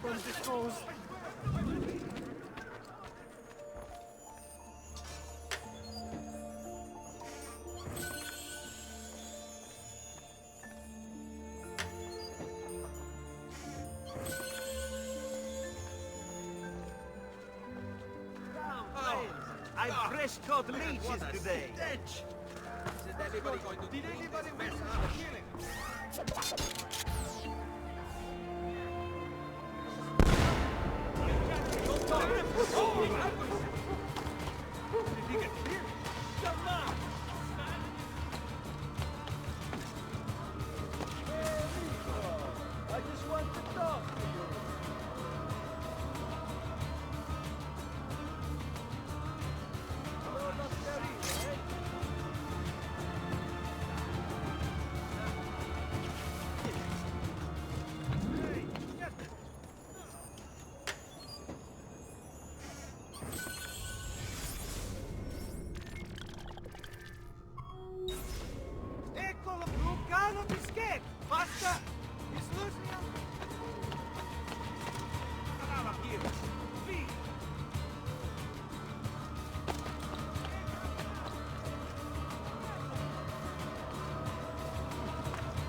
from this hose. I've fresh caught leeches today. Stench! Isn't anybody going to clean this mess up? I just want to talk to you. Hello, Mascari, eh? Eccolo, Lucano Bischet! Basta! He's losing him! Come out here! Feed!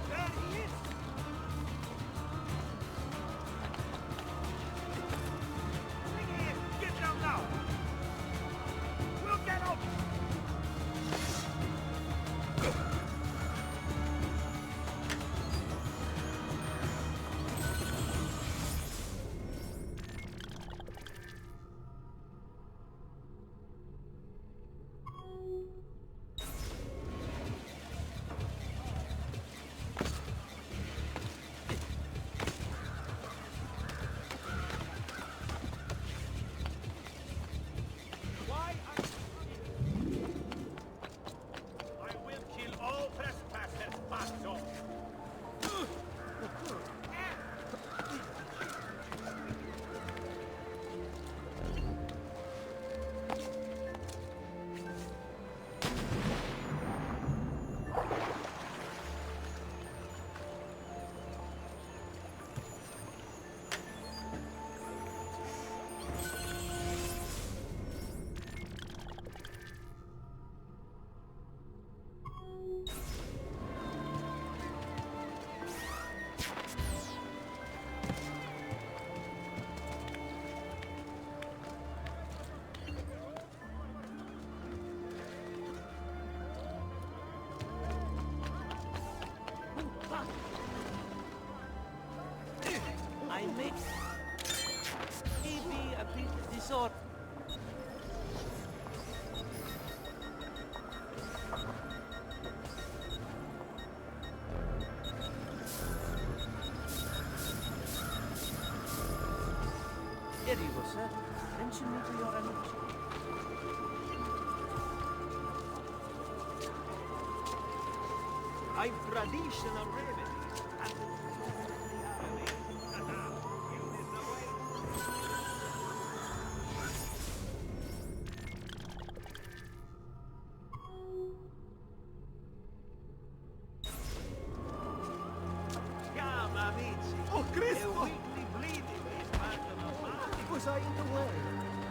There he is! Bring here! Get down now! We'll get out! I will kill all trespassers, Pasto! I make maybe a bit disorder. Here you go, sir. Mention me to your amici. I've traditional remedies. Come, amici. Oh, Cristo! A weekly bleeding is part of the body. Was I in the way?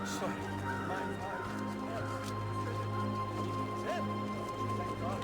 Sorry, my heart is Thank God.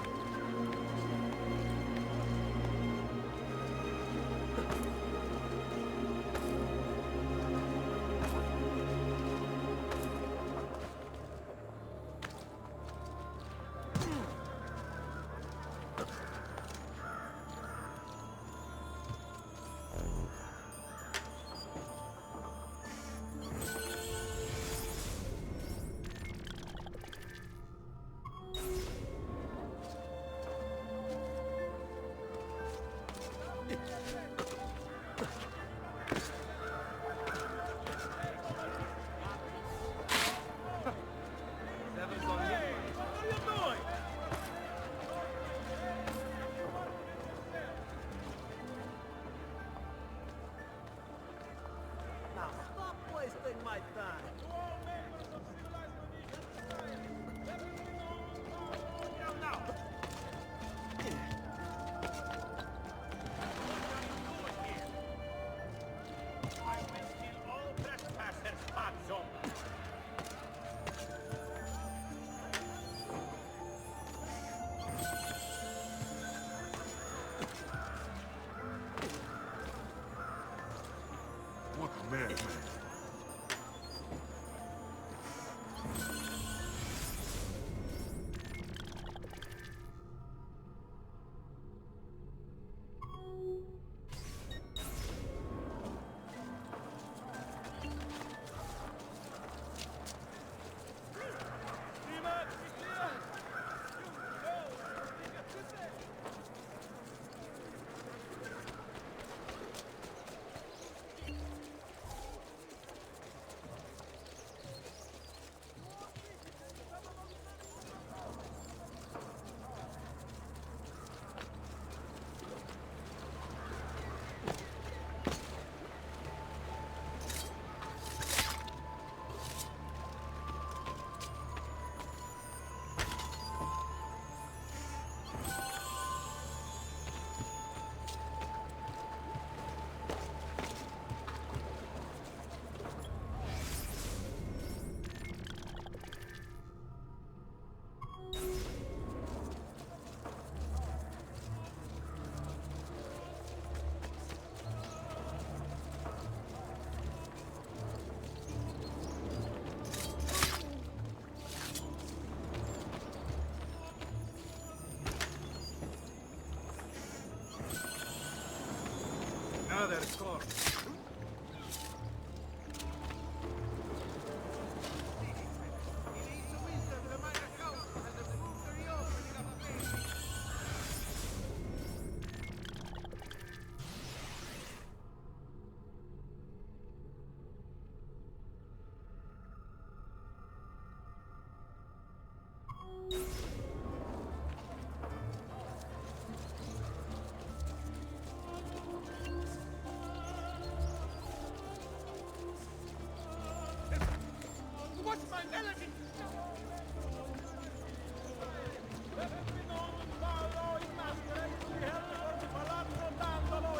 What's my melody?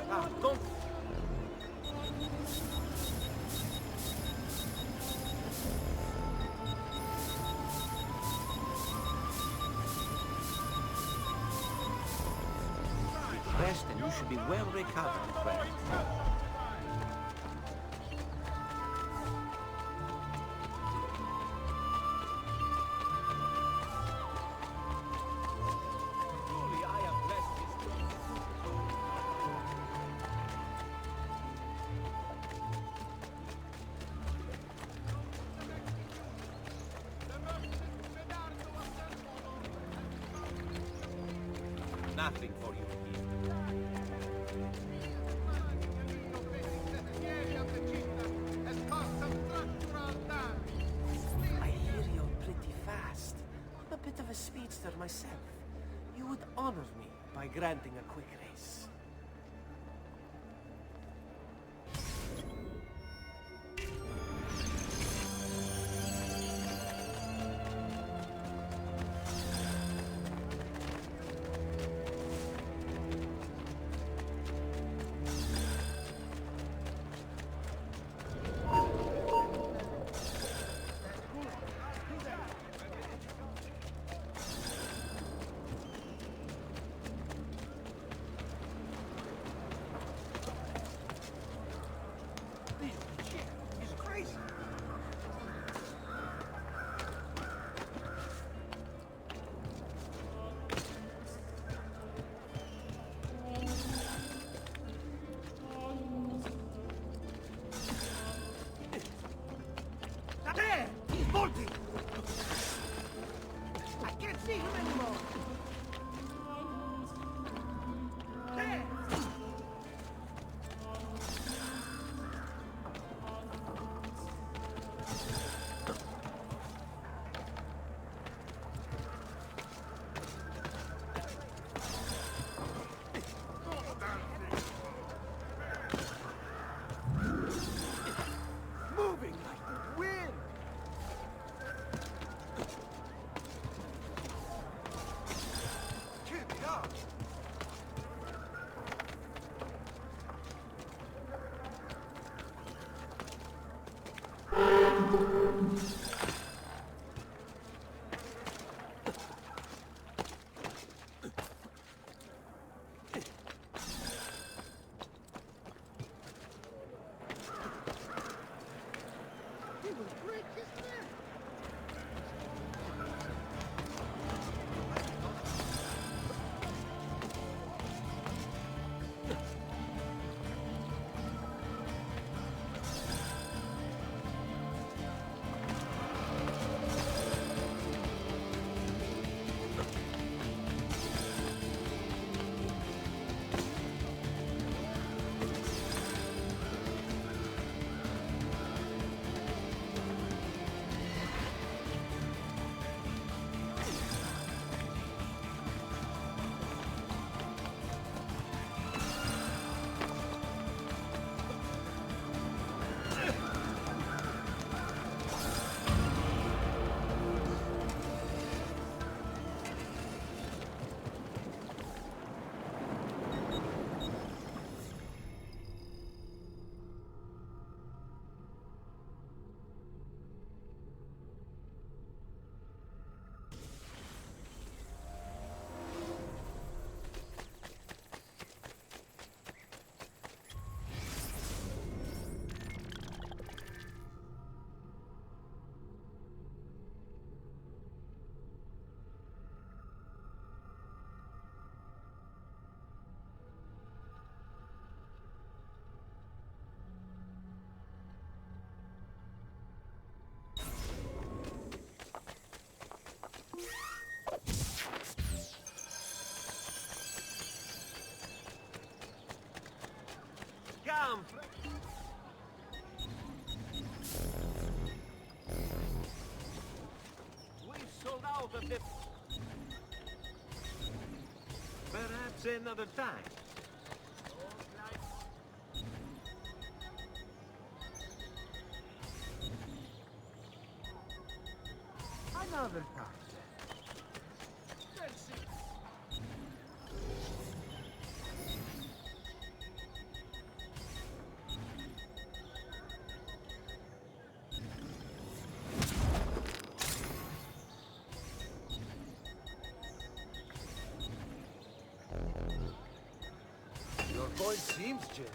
Ah, don't... Rest and you should be well recovered, friend. Truly, I am blessed this Nothing for you here. I hear you're pretty fast. I'm a bit of a speedster myself. You would honor me by granting a quick race. He's crazy. There! He's bolting! I can't see him anymore! There! Moving like the wind! out of the... Perhaps another time. Another time. Your point seems genuine.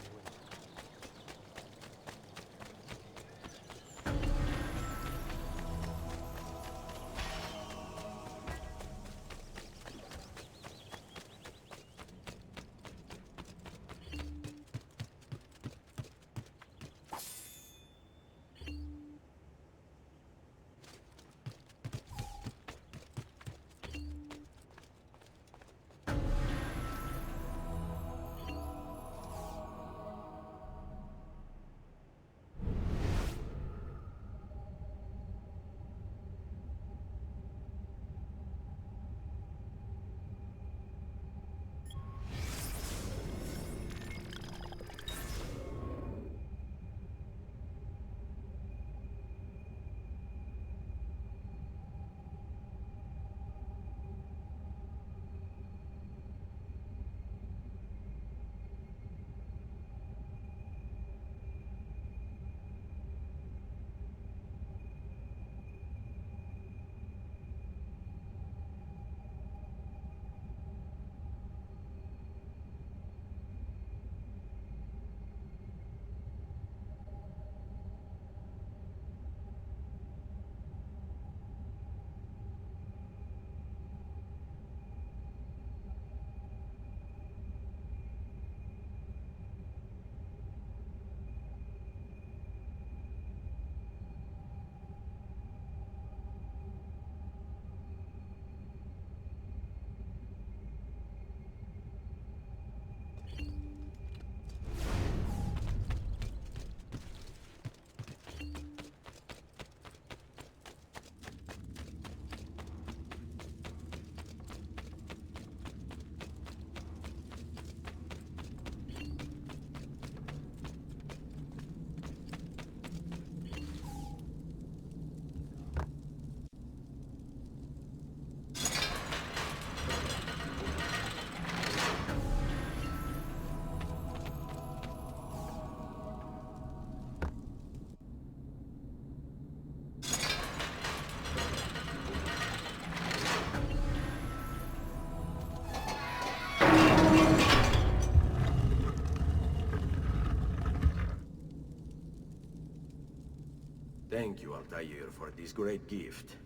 Thank you, Altair, for this great gift.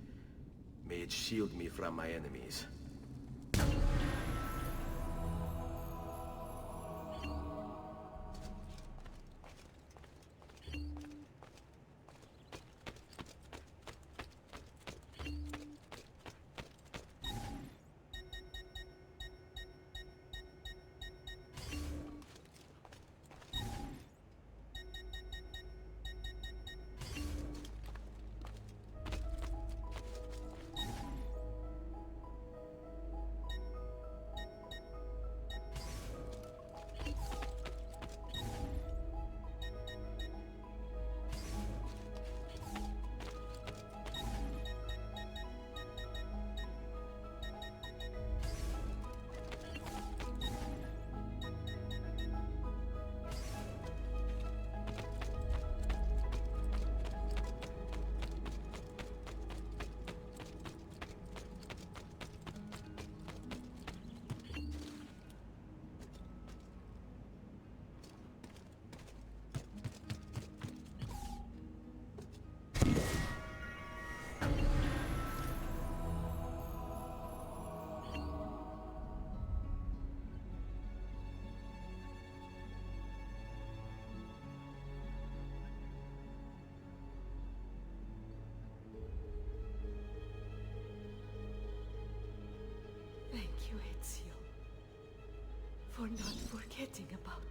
May it shield me from my enemies. Thank you, Ezio, for not forgetting about me.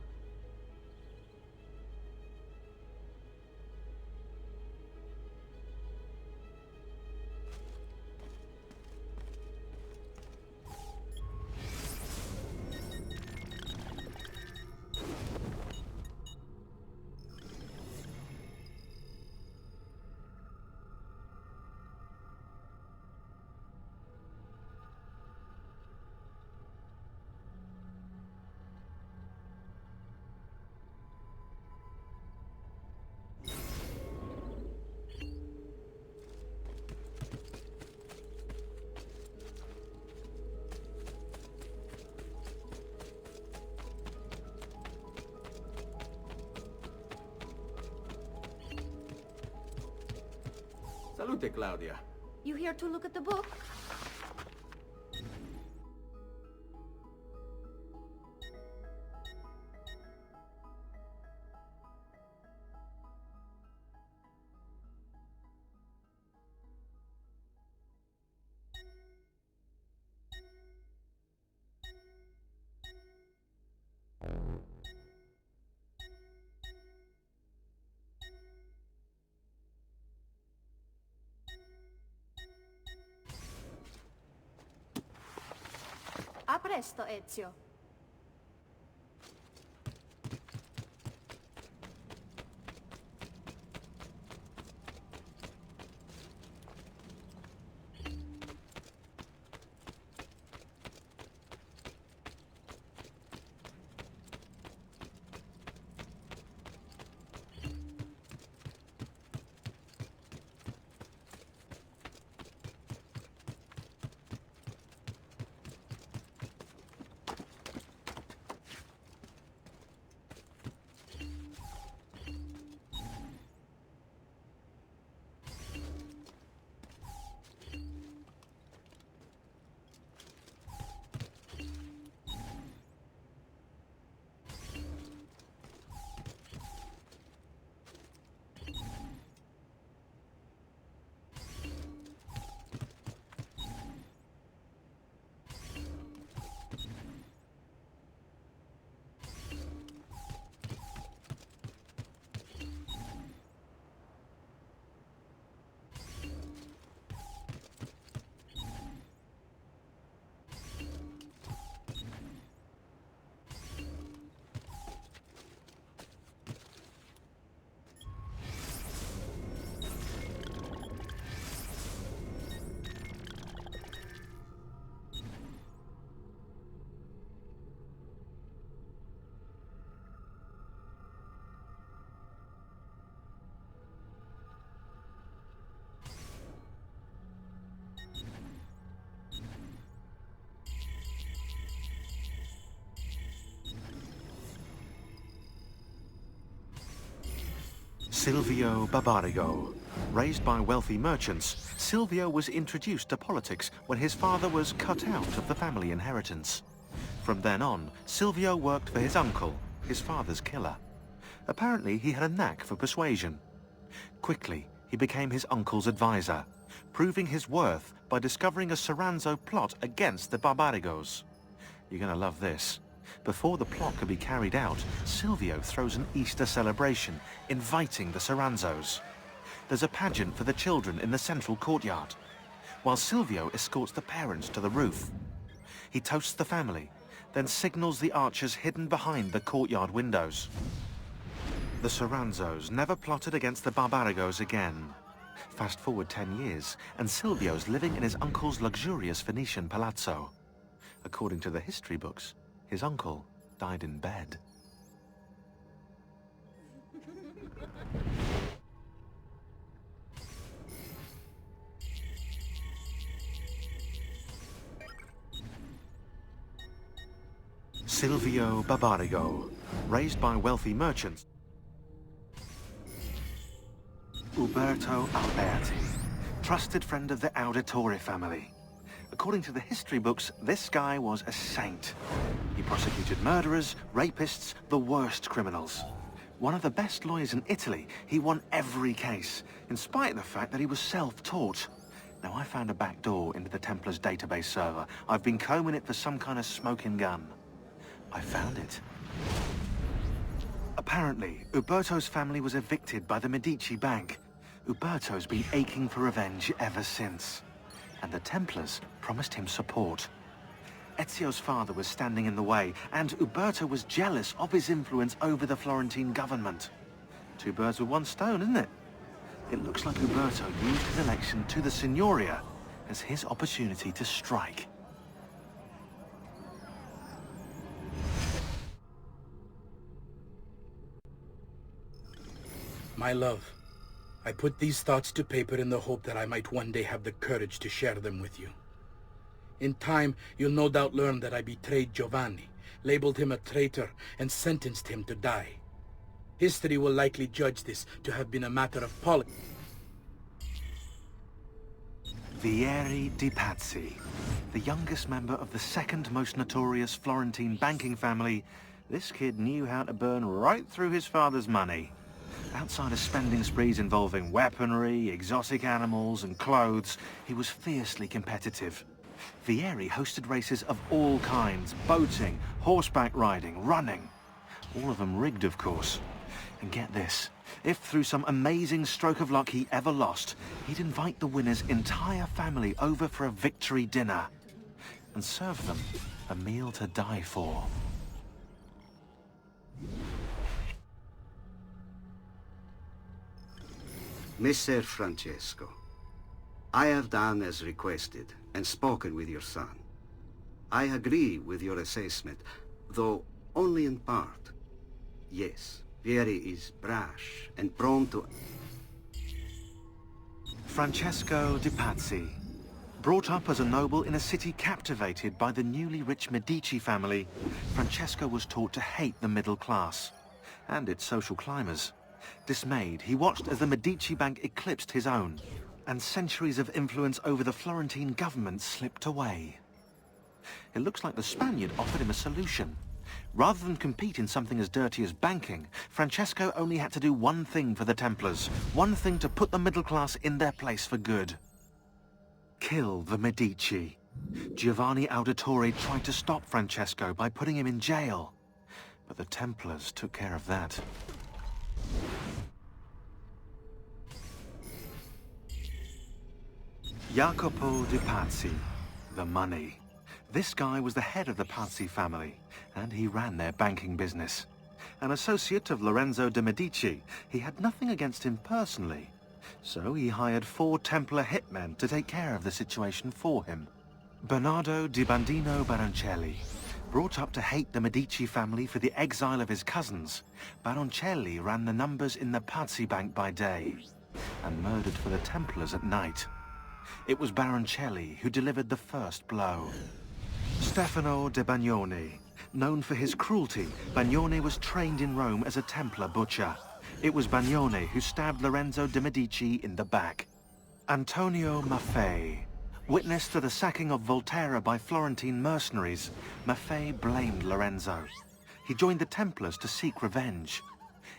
salute, Claudia. You here to look at the book? A presto, Ezio. Silvio Barbarigo. Raised by wealthy merchants, Silvio was introduced to politics when his father was cut out of the family inheritance. From then on, Silvio worked for his uncle, his father's killer. Apparently, he had a knack for persuasion. Quickly, he became his uncle's advisor, proving his worth by discovering a Soranzo plot against the Barbarigos. You're gonna love this. Before the plot could be carried out, Silvio throws an Easter celebration, inviting the Soranzos. There's a pageant for the children in the central courtyard, while Silvio escorts the parents to the roof. He toasts the family, then signals the archers hidden behind the courtyard windows. The Soranzos never plotted against the Barbarigos again. Fast forward 10 years, and Silvio's living in his uncle's luxurious Venetian palazzo. According to the history books, his uncle died in bed. Silvio Barbarigo, raised by wealthy merchants. Uberto Alberti, trusted friend of the Auditore family. According to the history books, this guy was a saint. He prosecuted murderers, rapists, the worst criminals. One of the best lawyers in Italy, he won every case, in spite of the fact that he was self-taught. Now, I found a back door into the Templars' database server. I've been combing it for some kind of smoking gun. I found it. Apparently, Uberto's family was evicted by the Medici Bank. Uberto's been aching for revenge ever since. And the Templars promised him support. Ezio's father was standing in the way, and Uberto was jealous of his influence over the Florentine government. Two birds with one stone, isn't it? It looks like Uberto used his election to the Signoria as his opportunity to strike. My love, I put these thoughts to paper in the hope that I might one day have the courage to share them with you. In time, you'll no doubt learn that I betrayed Giovanni, labeled him a traitor, and sentenced him to die. History will likely judge this to have been a matter of politics. Vieri di Pazzi, the youngest member of the second most notorious Florentine banking family. This kid knew how to burn right through his father's money. Outside of spending sprees involving weaponry, exotic animals and clothes, he was fiercely competitive. Vieri hosted races of all kinds: boating, horseback riding, running. All of them rigged, of course. And get this, if through some amazing stroke of luck he ever lost, he'd invite the winner's entire family over for a victory dinner and serve them a meal to die for. Messer Francesco, I have done as requested and spoken with your son. I agree with your assessment, though only in part. Yes, Vieri is brash and prone to... Francesco di Pazzi. Brought up as a noble in a city captivated by the newly rich Medici family, Francesco was taught to hate the middle class and its social climbers. Dismayed, he watched as the Medici Bank eclipsed his own, and centuries of influence over the Florentine government slipped away. It looks like the Spaniard offered him a solution. Rather than compete in something as dirty as banking, Francesco only had to do one thing for the Templars, one thing to put the middle class in their place for good. Kill the Medici. Giovanni Auditore tried to stop Francesco by putting him in jail, but the Templars took care of that. Jacopo di Pazzi, the money. This guy was the head of the Pazzi family, and he ran their banking business. An associate of Lorenzo de' Medici, he had nothing against him personally, so he hired 4 Templar hitmen to take care of the situation for him. Bernardo di Bandino Baroncelli. Brought up to hate the Medici family for the exile of his cousins, Baroncelli ran the numbers in the Pazzi Bank by day and murdered for the Templars at night. It was Baroncelli who delivered the first blow. Stefano de Bagnoni. Known for his cruelty, Bagnoni was trained in Rome as a Templar butcher. It was Bagnoni who stabbed Lorenzo de' Medici in the back. Antonio Maffei. Witness to the sacking of Volterra by Florentine mercenaries, Maffei blamed Lorenzo. He joined the Templars to seek revenge.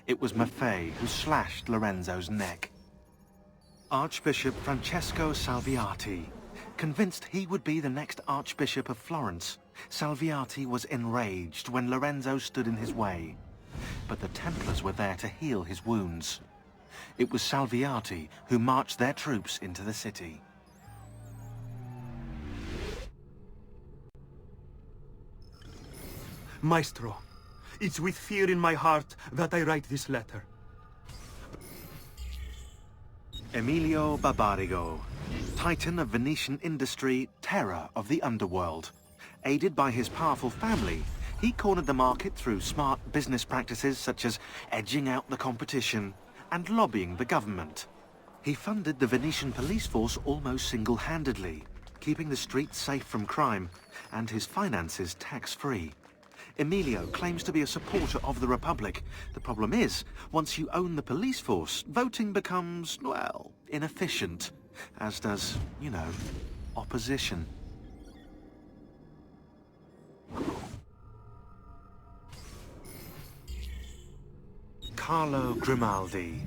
It was Maffei who slashed Lorenzo's neck. Archbishop Francesco Salviati. Convinced he would be the next Archbishop of Florence, Salviati was enraged when Lorenzo stood in his way. But the Templars were there to heal his wounds. It was Salviati who marched their troops into the city. Maestro, it's with fear in my heart that I write this letter. Emilio Barbarigo, titan of Venetian industry, terror of the underworld. Aided by his powerful family, he cornered the market through smart business practices such as edging out the competition and lobbying the government. He funded the Venetian police force almost single-handedly, keeping the streets safe from crime and his finances tax-free. Emilio claims to be a supporter of the Republic. The problem is, once you own the police force, voting becomes, well, inefficient. As does, you know, opposition. Carlo Grimaldi.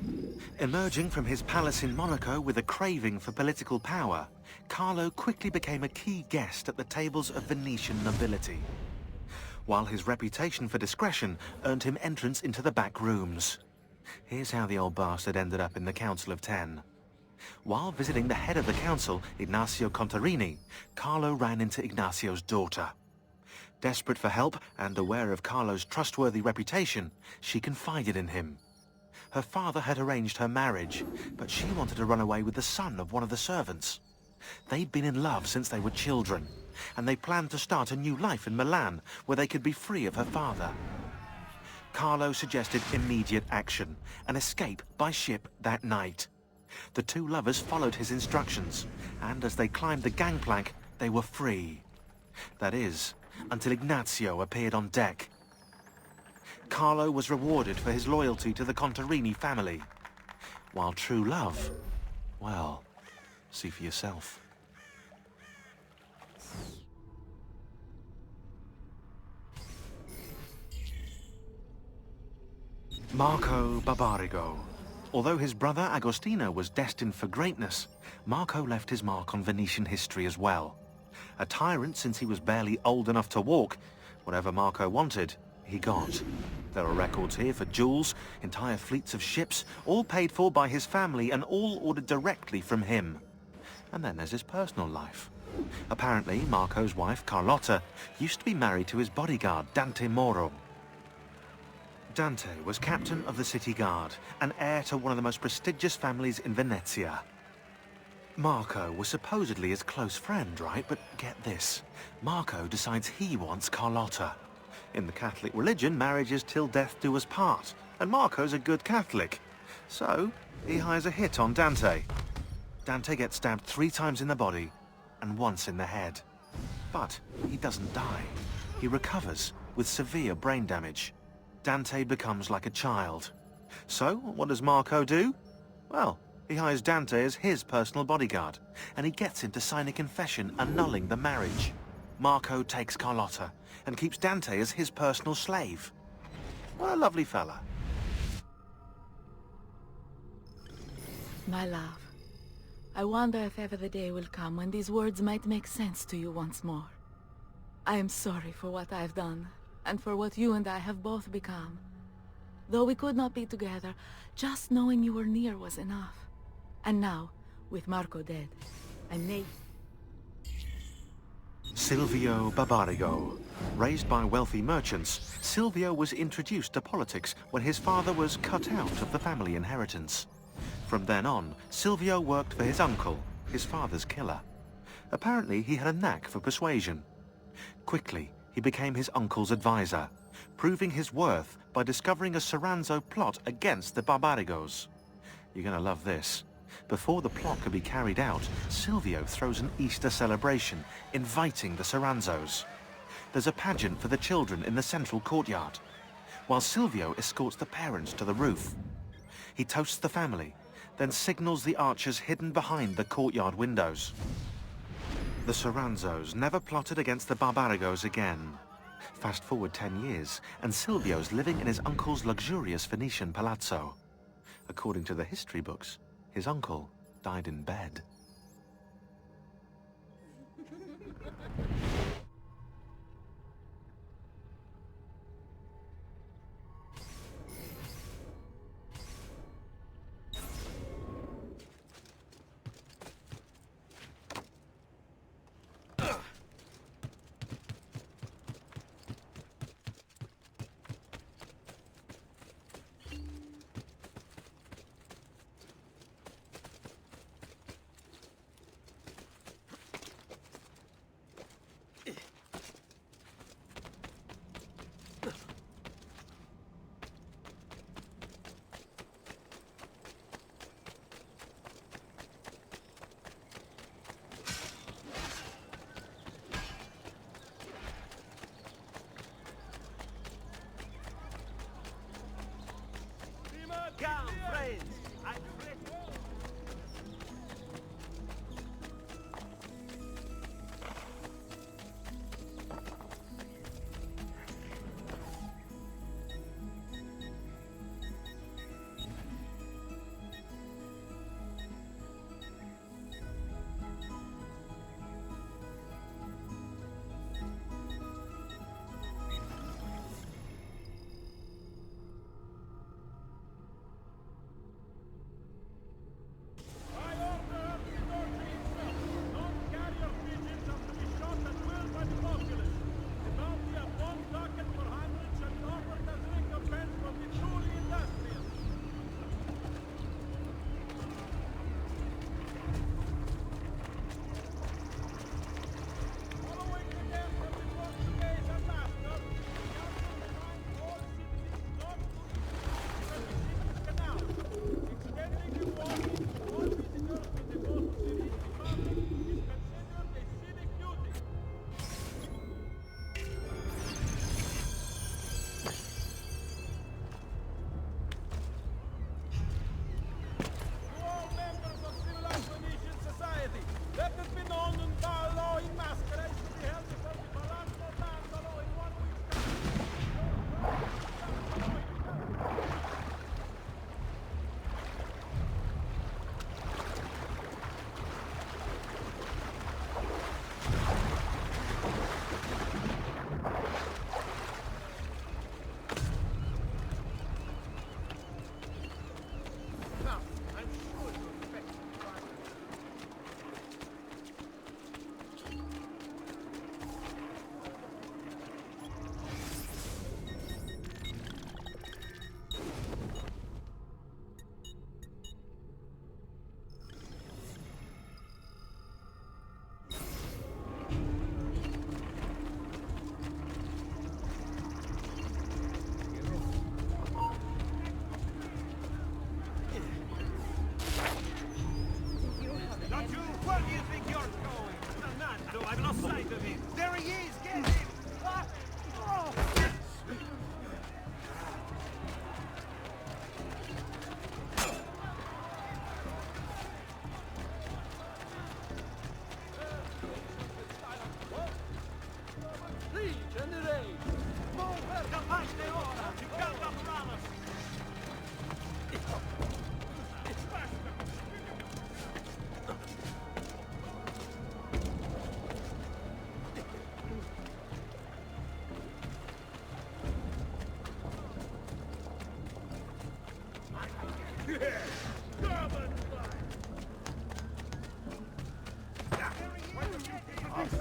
Emerging from his palace in Monaco with a craving for political power, Carlo quickly became a key guest at the tables of Venetian nobility, while his reputation for discretion earned him entrance into the back rooms. Here's how the old bastard ended up in the Council of Ten. While visiting the head of the council, Ignazio Contarini, Carlo ran into Ignazio's daughter. Desperate for help and aware of Carlo's trustworthy reputation, she confided in him. Her father had arranged her marriage, but she wanted to run away with the son of one of the servants. They'd been in love since they were children, and they planned to start a new life in Milan, where they could be free of her father. Carlo suggested immediate action, an escape by ship that night. The two lovers followed his instructions, and as they climbed the gangplank, they were free. That is, until Ignazio appeared on deck. Carlo was rewarded for his loyalty to the Contarini family, while true love, well, see for yourself. Marco Barbarigo. Although his brother Agostino was destined for greatness, Marco left his mark on Venetian history as well. A tyrant since he was barely old enough to walk, whatever Marco wanted, he got. There are records here for jewels, entire fleets of ships, all paid for by his family and all ordered directly from him. And then there's his personal life. Apparently, Marco's wife, Carlotta, used to be married to his bodyguard, Dante Moro. Dante was captain of the city guard and heir to one of the most prestigious families in Venezia. Marco was supposedly his close friend, right? But get this, Marco decides he wants Carlotta. In the Catholic religion, marriage is till death do us part, and Marco's a good Catholic. So, he hires a hit on Dante. Dante gets stabbed 3 times in the body and once in the head. But he doesn't die. He recovers with severe brain damage. Dante becomes like a child. So, what does Marco do? Well, he hires Dante as his personal bodyguard, and he gets him to sign a confession annulling the marriage. Marco takes Carlotta and keeps Dante as his personal slave. What a lovely fella. My love, I wonder if ever the day will come when these words might make sense to you once more. I am sorry for what I've done, and for what you and I have both become. Though we could not be together, just knowing you were near was enough. And now, with Marco dead, I may... Silvio Barbarigo. Raised by wealthy merchants, Silvio was introduced to politics when his father was cut out of the family inheritance. From then on, Silvio worked for his uncle, his father's killer. Apparently, he had a knack for persuasion. Quickly, he became his uncle's advisor, proving his worth by discovering a Soranzo plot against the Barbarigos. You're gonna love this. Before the plot could be carried out, Silvio throws an Easter celebration, inviting the Soranzos. There's a pageant for the children in the central courtyard, while Silvio escorts the parents to the roof. He toasts the family, then signals the archers hidden behind the courtyard windows. The Soranzos never plotted against the Barbarigos again. Fast forward 10 years, and Silvio's living in his uncle's luxurious Venetian palazzo. According to the history books, his uncle died in bed.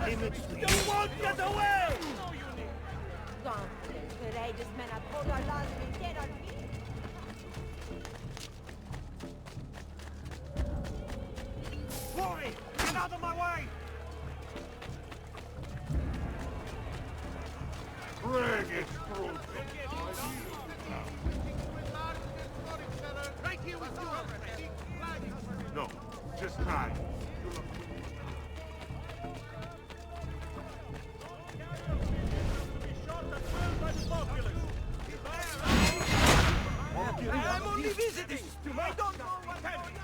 You won't get away! Boy, get out of my way! Bring it through. No, just try. I'm only visiting! I don't know what's happening!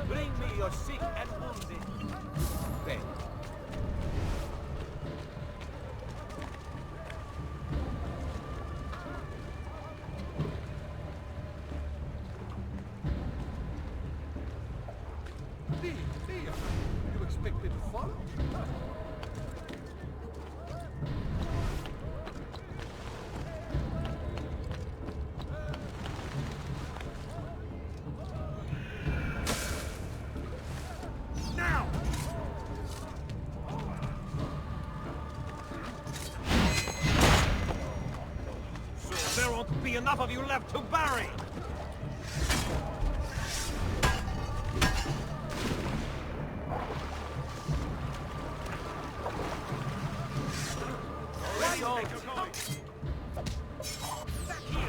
Bring me your sick and wounded. There. Via! You expect me to follow? Now! So there won't be enough of you left to bury! Ready on! Back here!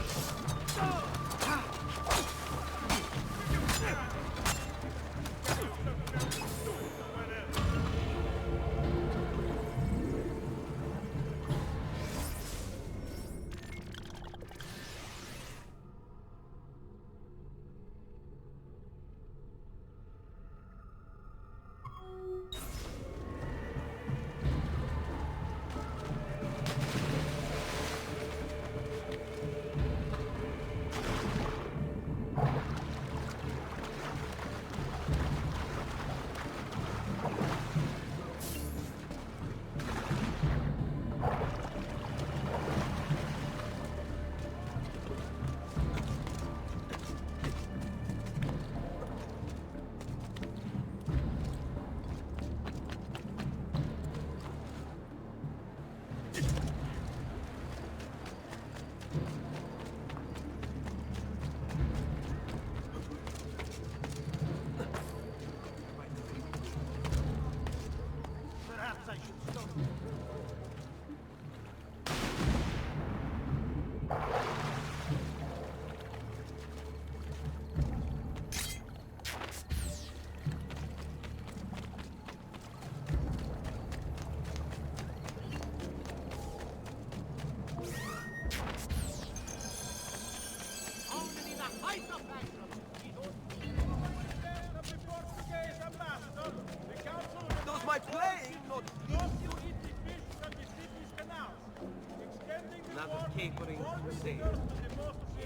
Perhaps I should stop. Only the height of action. Those my playing, not another capering crusade.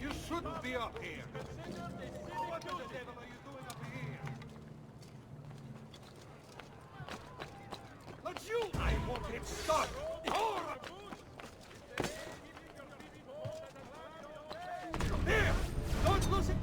You shouldn't should be up here. What the devil are you doing up here? But you! I want it stuck! Here! Don't lose it!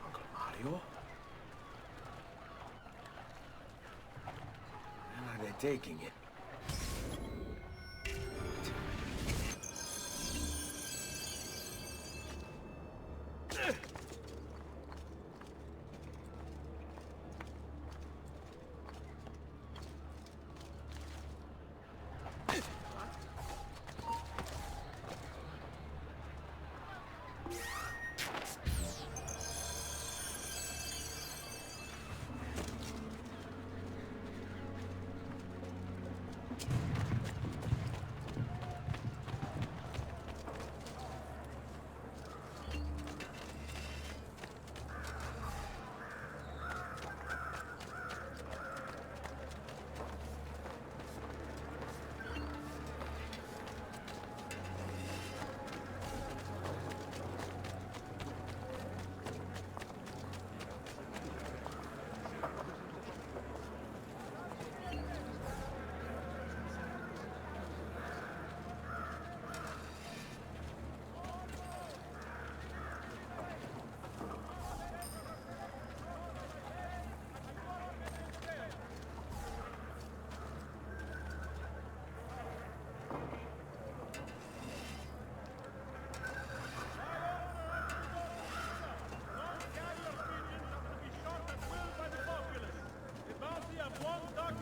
Uncle Mario? Where are they taking it?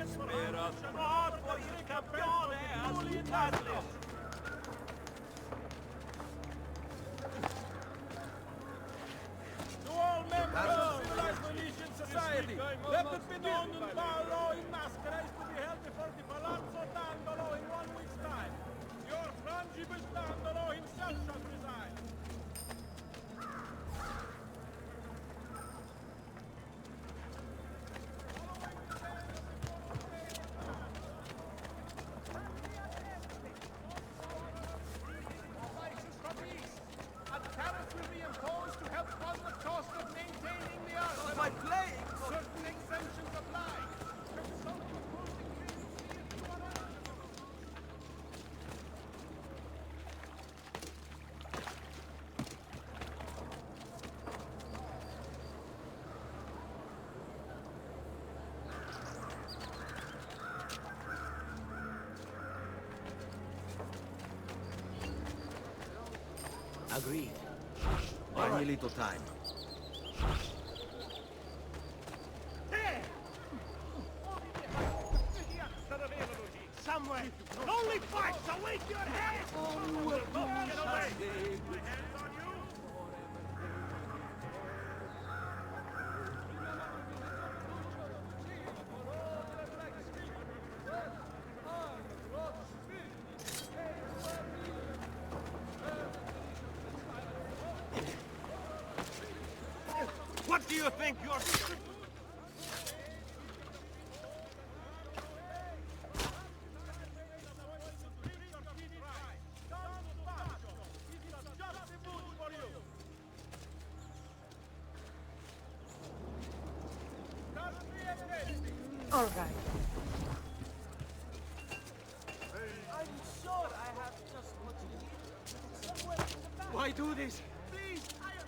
Spera smart for il campione all'Italia! To all members of Civilized Venetian Society, let it be known that Paolo in Mascara is to be held before the Palazzo Dandolo in 1 week's time. Your frangible Dandolo himself shall preside. Agreed. Only little time. Somewhere! Only fight! Await your head! Get away! My hands on you! What do you think you're... All right. I'm sure I have just what you need. Somewhere in the back. Why do this? Please, I am...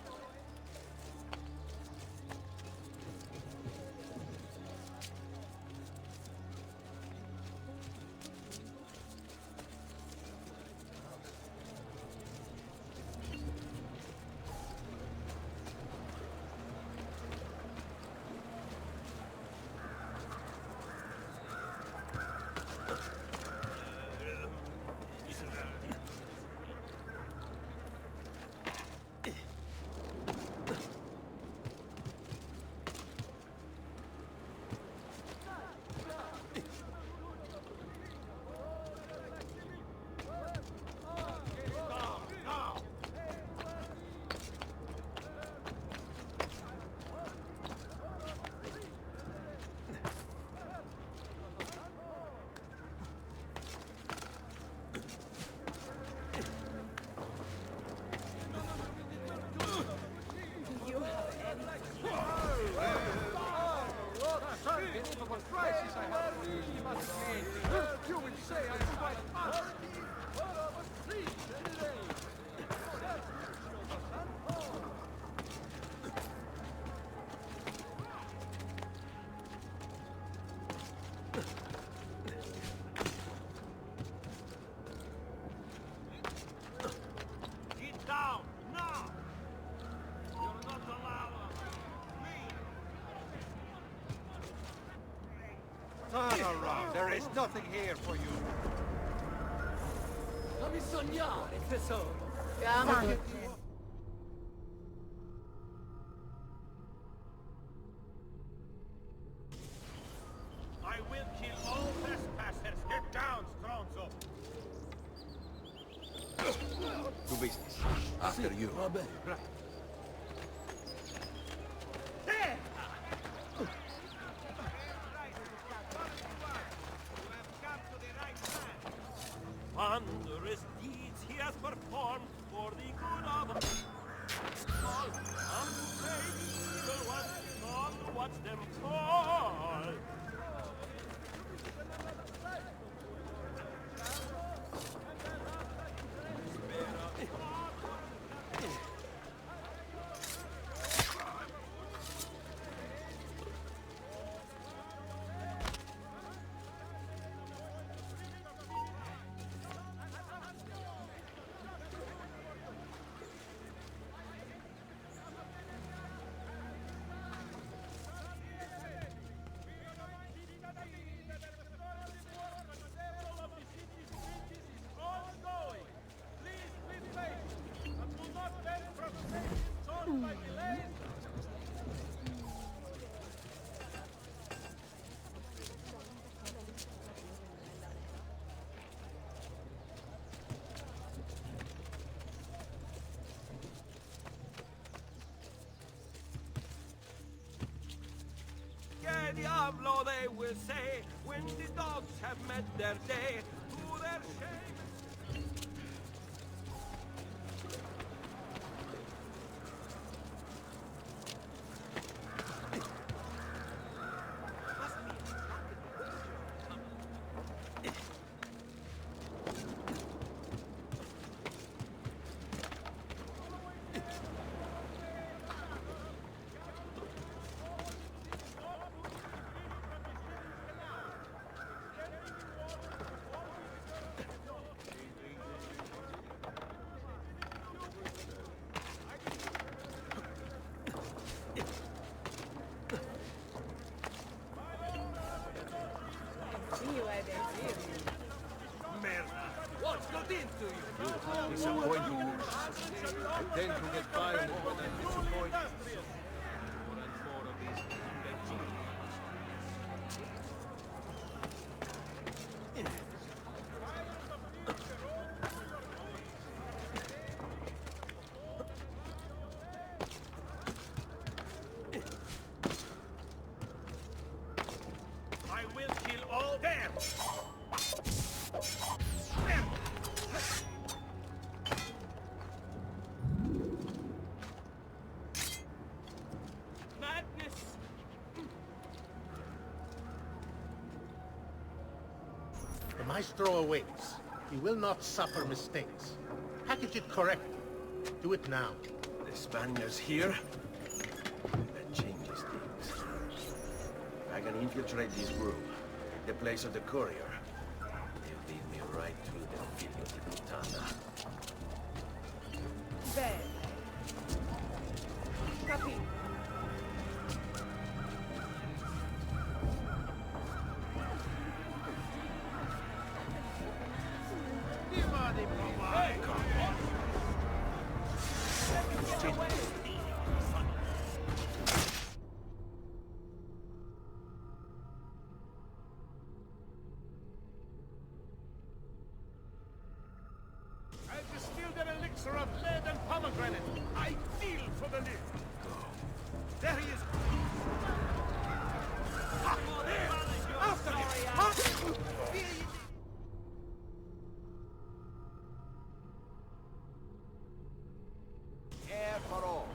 say I'm quite fast. Get down, now! You're not allowed. Turn around. There is nothing here for you. Fammi sognare, tesoro. I will kill all trespassers. Get down, Stronzo. To business. After you. Va bene. There! Wondrous deeds he has performed for the good of all. Unpaid evil ones, all watch them fall. Que diablo, they will say, when the dogs have met their day, to their shame. What's got into you? Disappointed. I tend to get violent when I'm disappointed. More and more of these I will kill all them. Madness. The Maestro awaits. He will not suffer mistakes. Package it correctly. Do it now. The Spaniards here? That changes things. I can infiltrate this group. The place of the courier. They'll lead me right to the Figlio di Puttana. Bene. Capito. I've distilled an elixir of lead and pomegranate. I feel for the lift. There he is. After him! Air for all.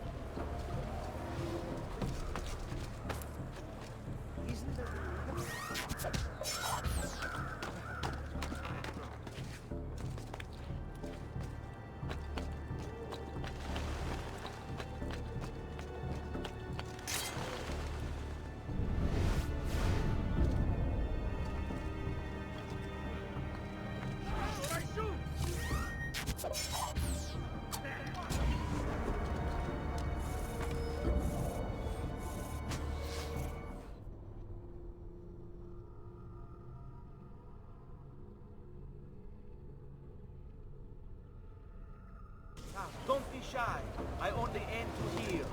Don't be shy. I only aim to heal.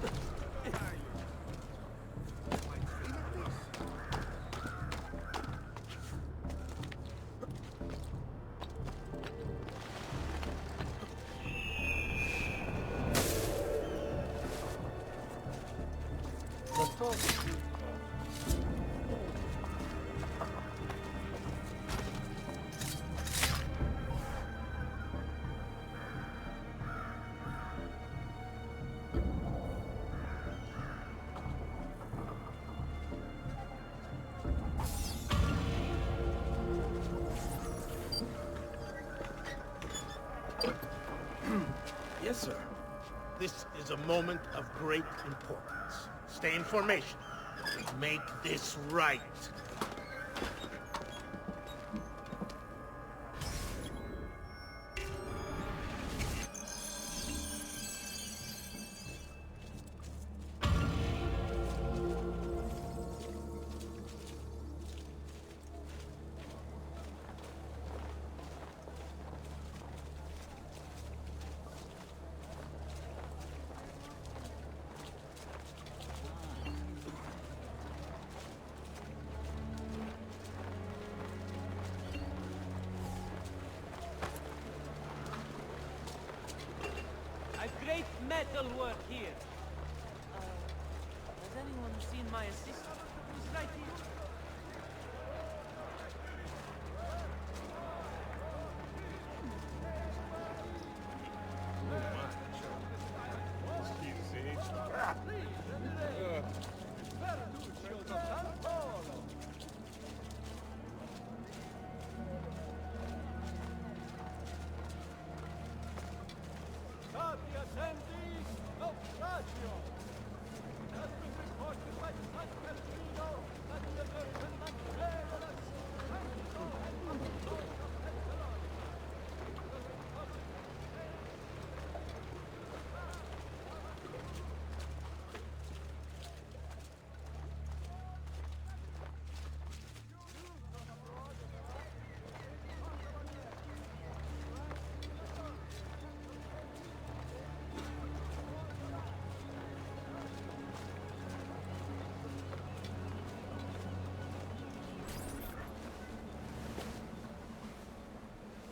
Yes, sir. This is a moment of great importance. Stay in formation. Make this right. A great metal work here. Has anyone seen my assistant? He's right here.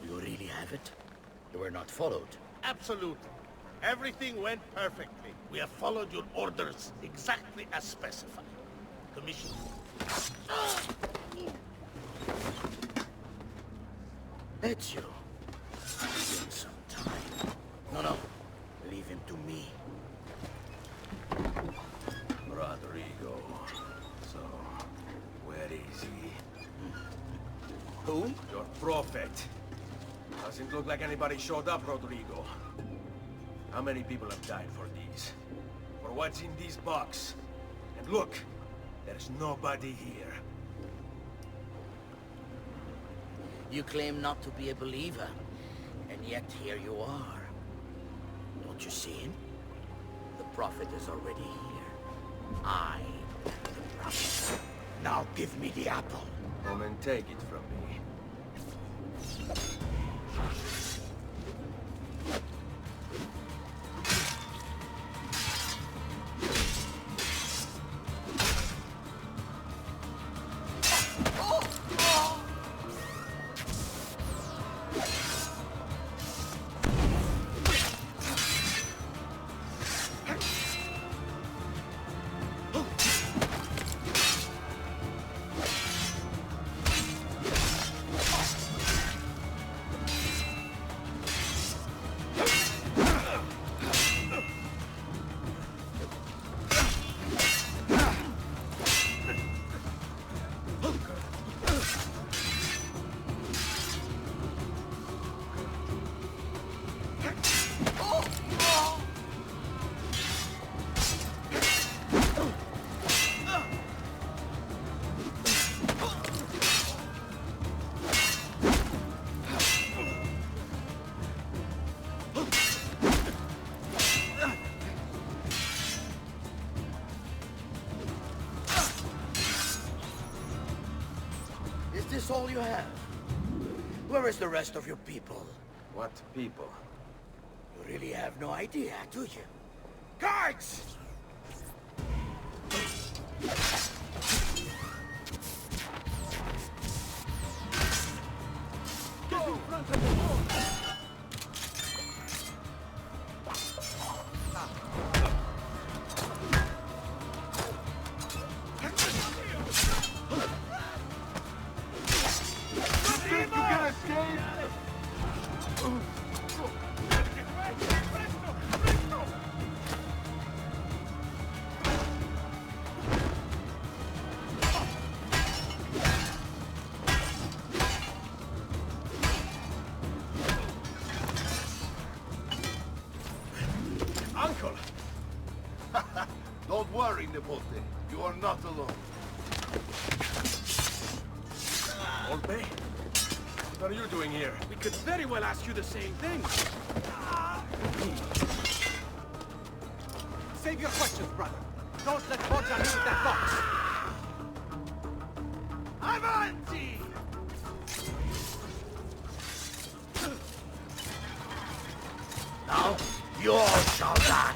You really have it? You were not followed. Absolutely. Everything went perfectly. We have followed your orders exactly as specified. Commission. Ezio. Give him some time. No. Leave him to me. Rodrigo. So, where is he? Who? Your prophet. Doesn't look like anybody showed up, Rodrigo. How many people have died for these? For what's in this box? And look, there's nobody here. You claim not to be a believer, and yet here you are. Don't you see him? The prophet is already here. I am the prophet. Now give me the apple. Come and take it from me. Is this all you have? Where is the rest of your people? What people? You really have no idea, do you? Guards! Get in front of the door! Uncle! Don't worry, Nipote. You are not alone. Olpe? What are you doing here? We could very well ask you the same thing. Save your questions, brother. Don't let Borgia leave that box. Avanti! Now, you all shall die.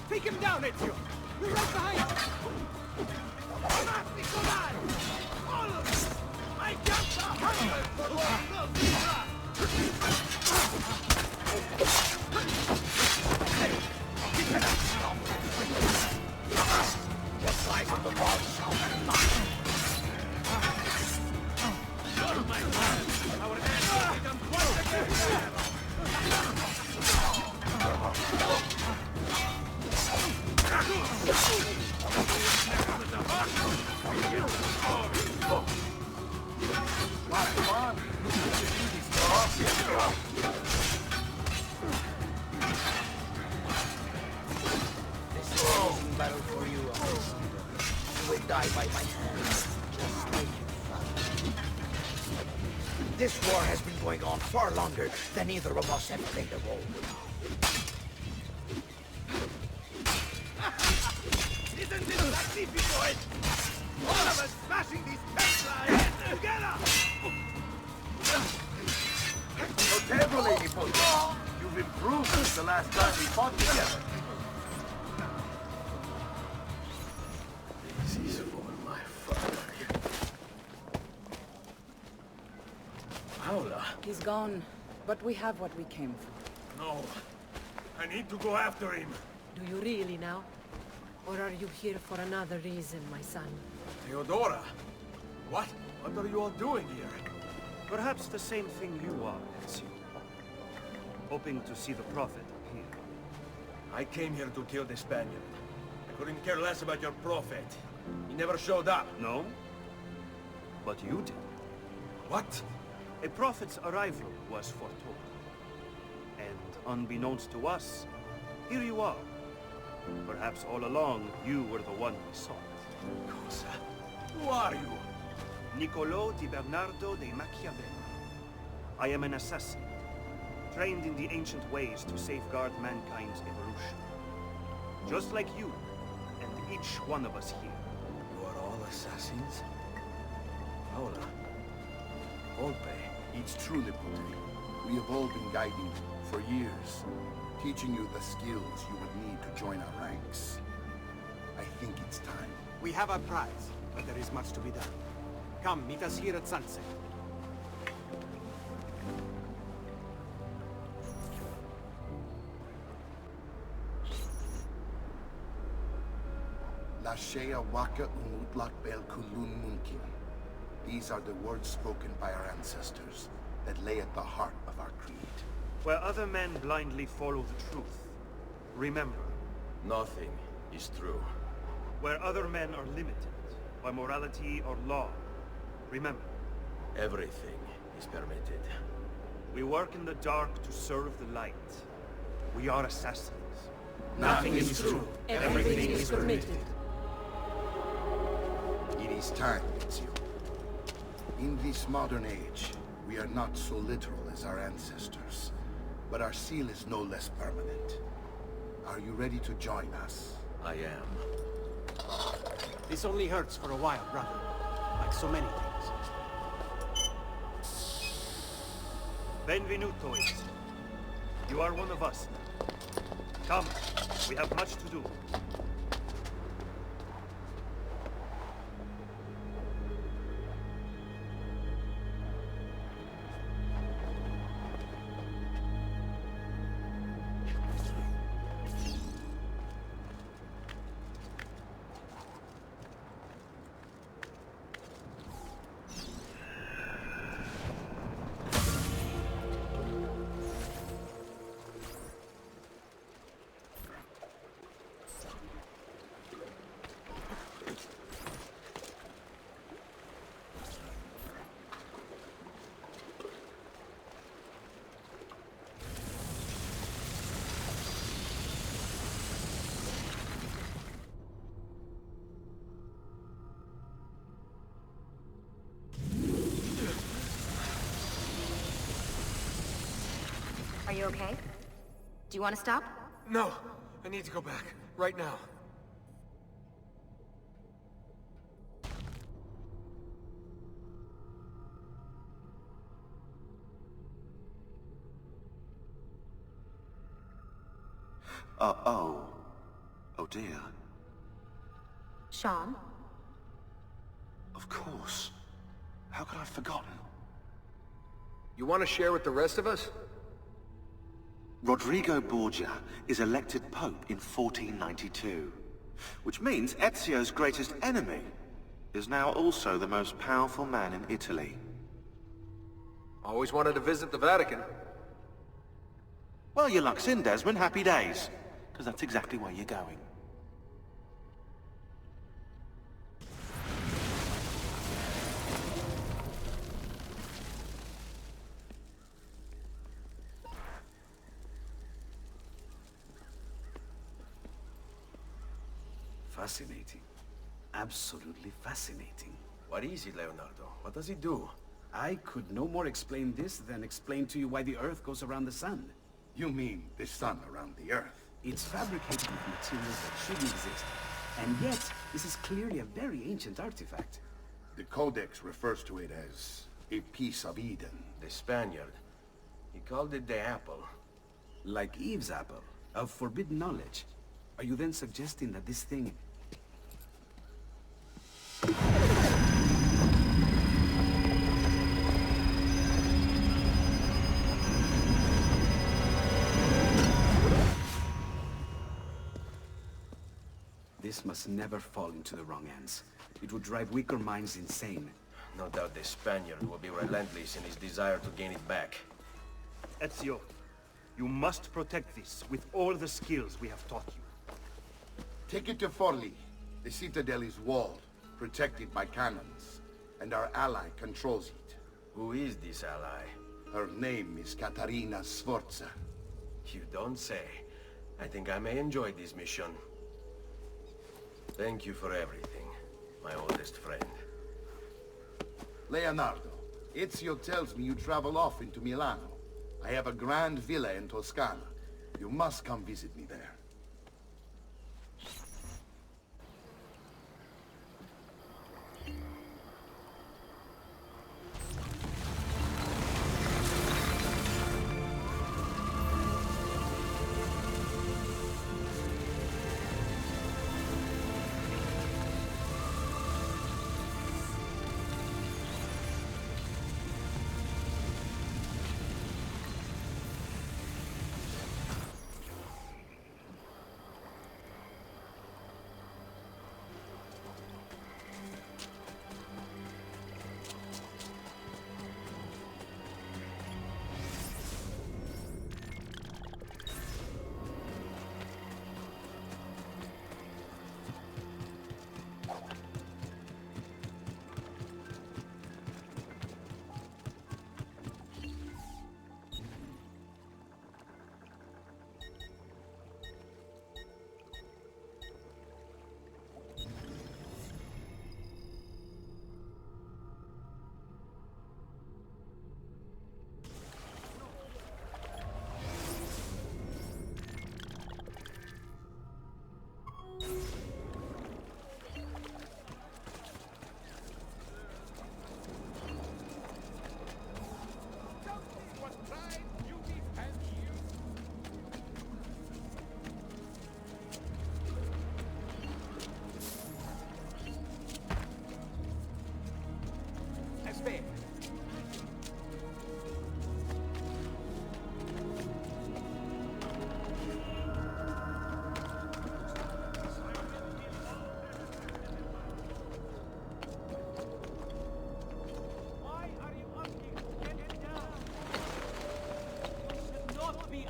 Take him down, Ezio. We're right behind you. All of you! I got the hunger for what Your life on the wall shall be mine. Oh my God! Our answer becomes once again. This is a losing battle for you, Alessandro. You will die by my hand, just like your father. This war has been going on far longer than either of us have played a role. Isn't this magnificent? All of us smashing these peptides together! Notevole, Nipote. You've improved since the last time we fought together. This is for my father. Paola. He's gone, but we have what we came for. No. I need to go after him. Do you really now? Or are you here for another reason, my son? Theodora! What? What are you all doing here? Perhaps the same thing you are, Ezio. Hoping to see the Prophet appear. I came here to kill the Spaniard. I couldn't care less about your prophet. He never showed up. No? But you did. What? A prophet's arrival was foretold. And unbeknownst to us, here you are. Perhaps all along, you were the one we sought. Cosa? Who are you? Niccolò di Bernardo de Machiavelli. I am an assassin, trained in the ancient ways to safeguard mankind's evolution. Just like you, and each one of us here. You are all assassins? Paola. Olpe. It's true, Nipote. We have all been guiding you for years, teaching you the skills you would need to join our ranks. I think it's time. We have our prize, but there is much to be done. Come, meet us here at sunset. Lashea waka umutlak bel kulun munkin. These are the words spoken by our ancestors that lay at the heart of our creed. Where other men blindly follow the truth, remember, Nothing is true. where other men are limited by morality or law, remember, Everything is permitted. we work in the dark to serve the light. We are assassins. Nothing is true. Everything is permitted. It is time, Ezio. In this modern age, we are not so literal as our ancestors, but our seal is no less permanent. Are you ready to join us? I am. This only hurts for a while, brother. Like so many things. Benvenuto, Ezio. You are one of us. Come, we have much to do. Are you okay? Do you want to stop? No, I need to go back. Right now. Oh dear. Sean? Of course. How could I have forgotten? You want to share with the rest of us? Rodrigo Borgia is elected Pope in 1492, which means Ezio's greatest enemy is now also the most powerful man in Italy. Always wanted to visit the Vatican. Well, your luck's in, Desmond. Happy days. Because that's exactly where you're going. Fascinating. Absolutely fascinating. What is it, Leonardo? What does it do? I could no more explain this than explain to you why the Earth goes around the Sun. You mean the sun around the Earth? It's fabricated with materials that shouldn't exist. And yet, this is clearly a very ancient artifact. The Codex refers to it as a piece of Eden. The Spaniard. He called it the apple. Like Eve's apple, of forbidden knowledge. Are you then suggesting that this thing... This must never fall into the wrong hands. It would drive weaker minds insane. No doubt the Spaniard will be relentless in his desire to gain it back. Ezio, you must protect this with all the skills we have taught you. Take it to Forli. The citadel is walled, protected by cannons, and our ally controls it. Who is this ally? Her name is Caterina Sforza. You don't say. I think I may enjoy this mission. Thank you for everything, my oldest friend. Leonardo, Ezio tells me you travel off into Milano. I have a grand villa in Toscana. You must come visit me there.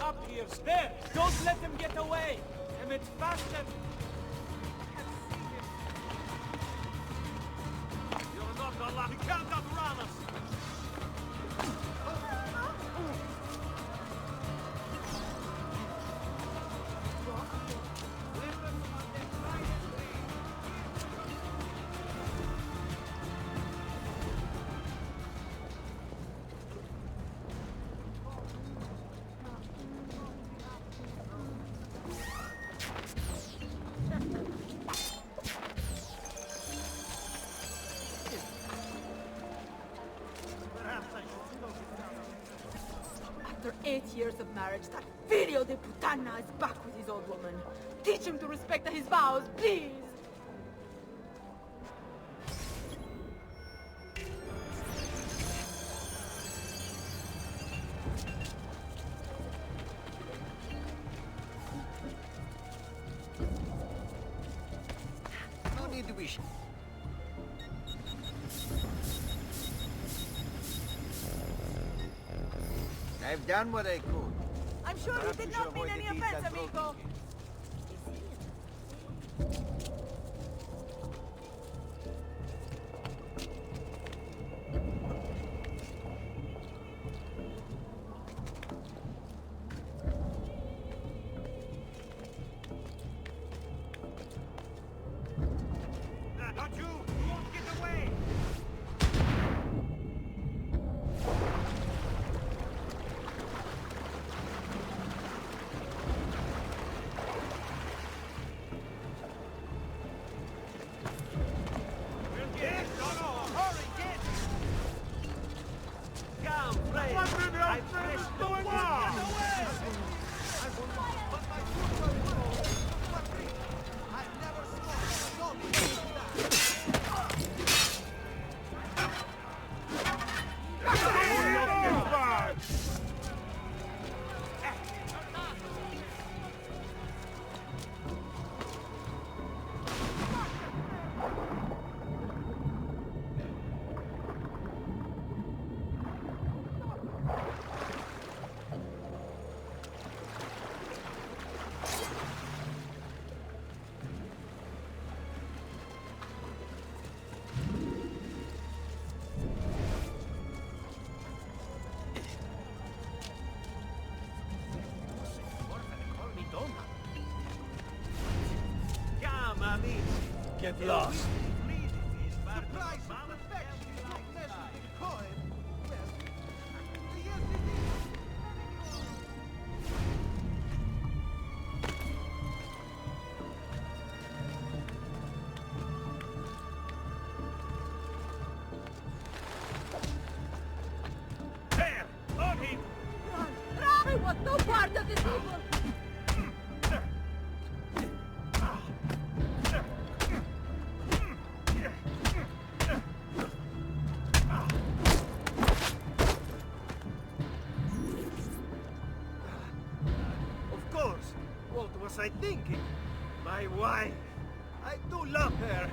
up here. There! Don't let him get away! Emmett, faster! You're not allowed. He can't outrun us. After 8 years of marriage, that figlio de puttana is back with his old woman. Teach him to respect his vows, please! No need to wish. I've done what I could. I'm sure Perhaps he we did should not mean avoid any the deeds offense, that brought amigo. Not you! You won't get away! We'll get it! No, hurry, get! Come, play. I'm finished the war! Get away! Come, amici. Get lost. There! On him! I want no part of this evil! Of course! What was I thinking? My wife! I do love her!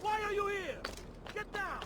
Why are you here? Get down!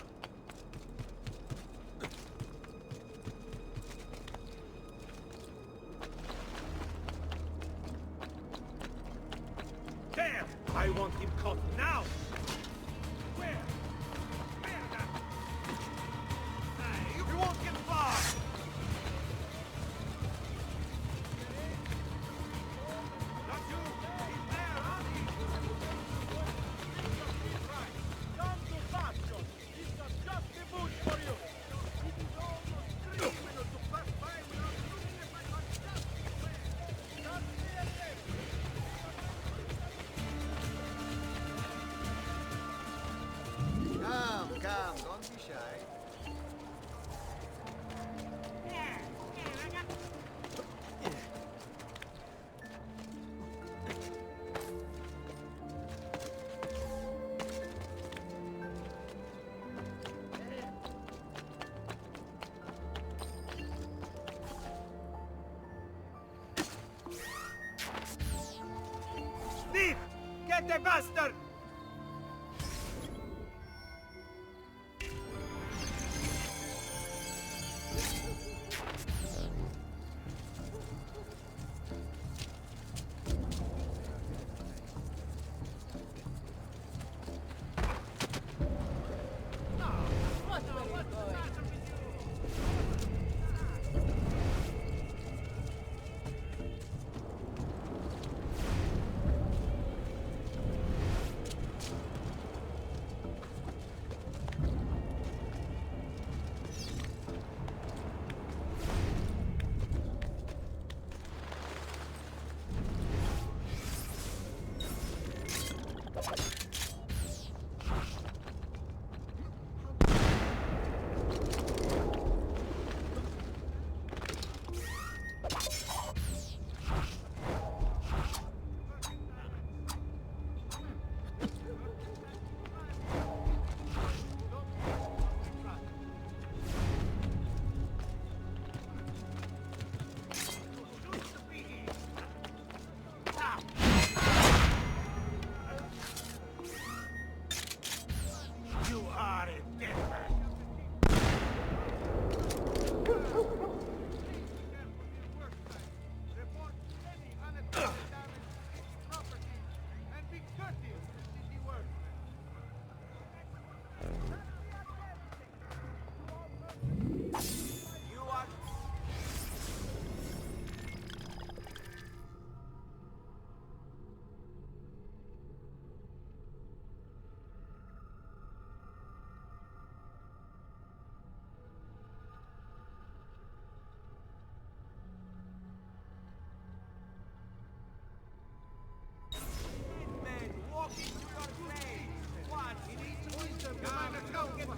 the bastard!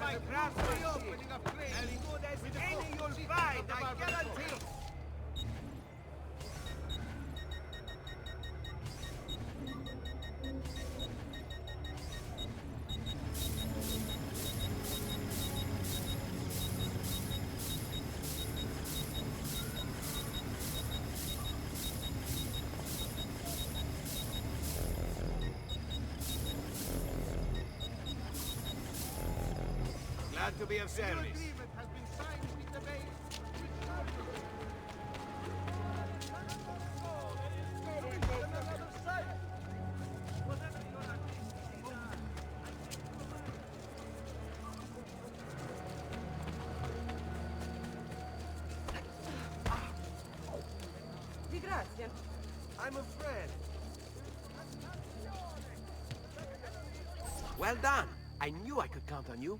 My craftsmanship, as good as any you'll find, I guarantee. Glad to be of service. Agreement has been signed with the base. I'm afraid. Well done. I knew I could count on you.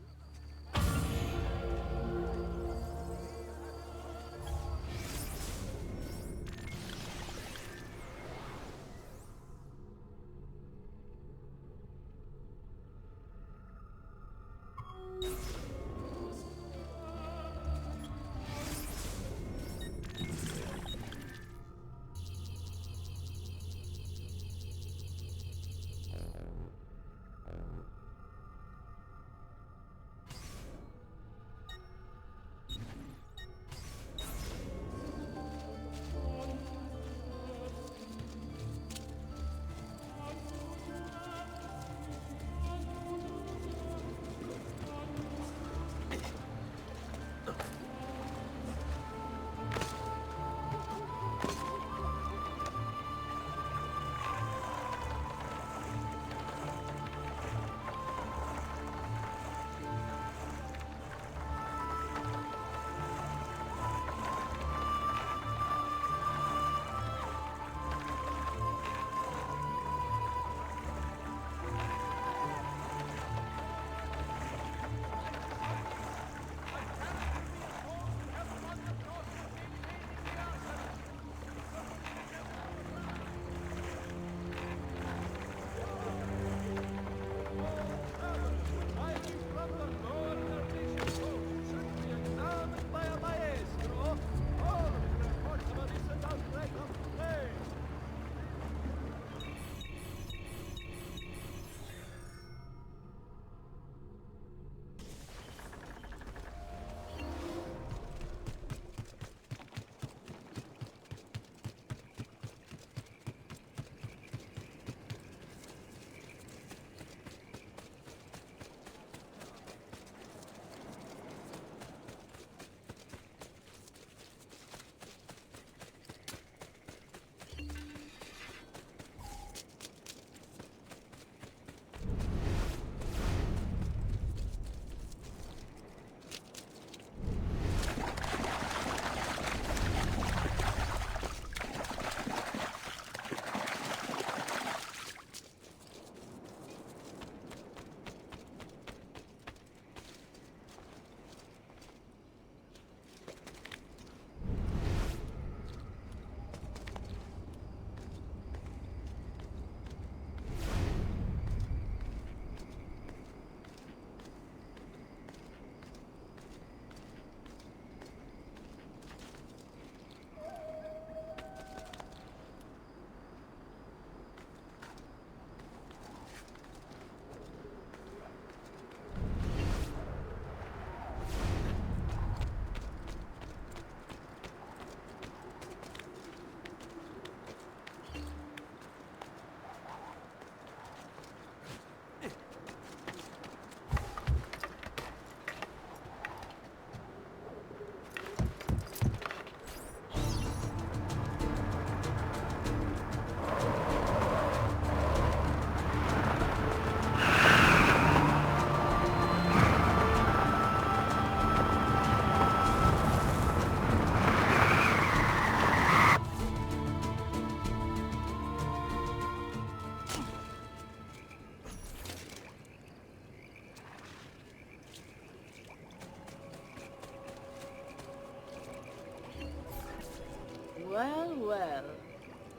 Well, well.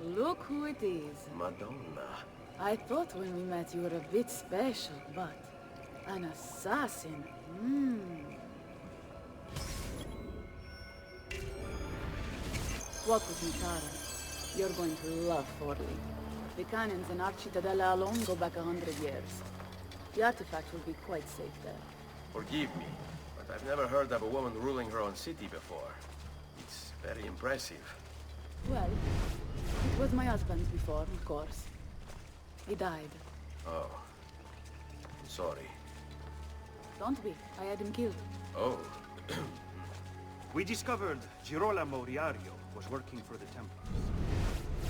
Look who it is. Madonna. I thought when we met you were a bit special, but an assassin? Walk with me, Tara. You're going to love Forley. The cannons in our Cittadella alone go back 100 years. The artifact will be quite safe there. Forgive me, but I've never heard of a woman ruling her own city before. It's very impressive. Well, it was my husband before, of course. He died. Oh. I'm sorry. Don't be. I had him killed. Oh. We discovered Girolamo Riario was working for the Templars,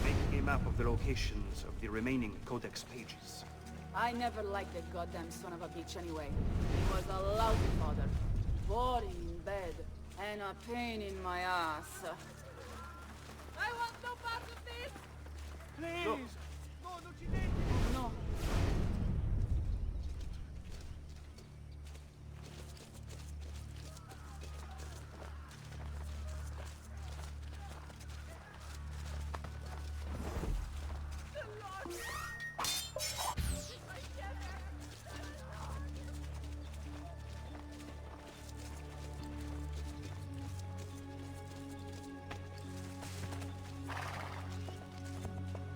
making a map of the locations of the remaining Codex pages. I never liked that goddamn son of a bitch anyway. He was a lousy father. Boring in bed. And a pain in my ass. I want no part of this! Please! No. No, non ci devi! No.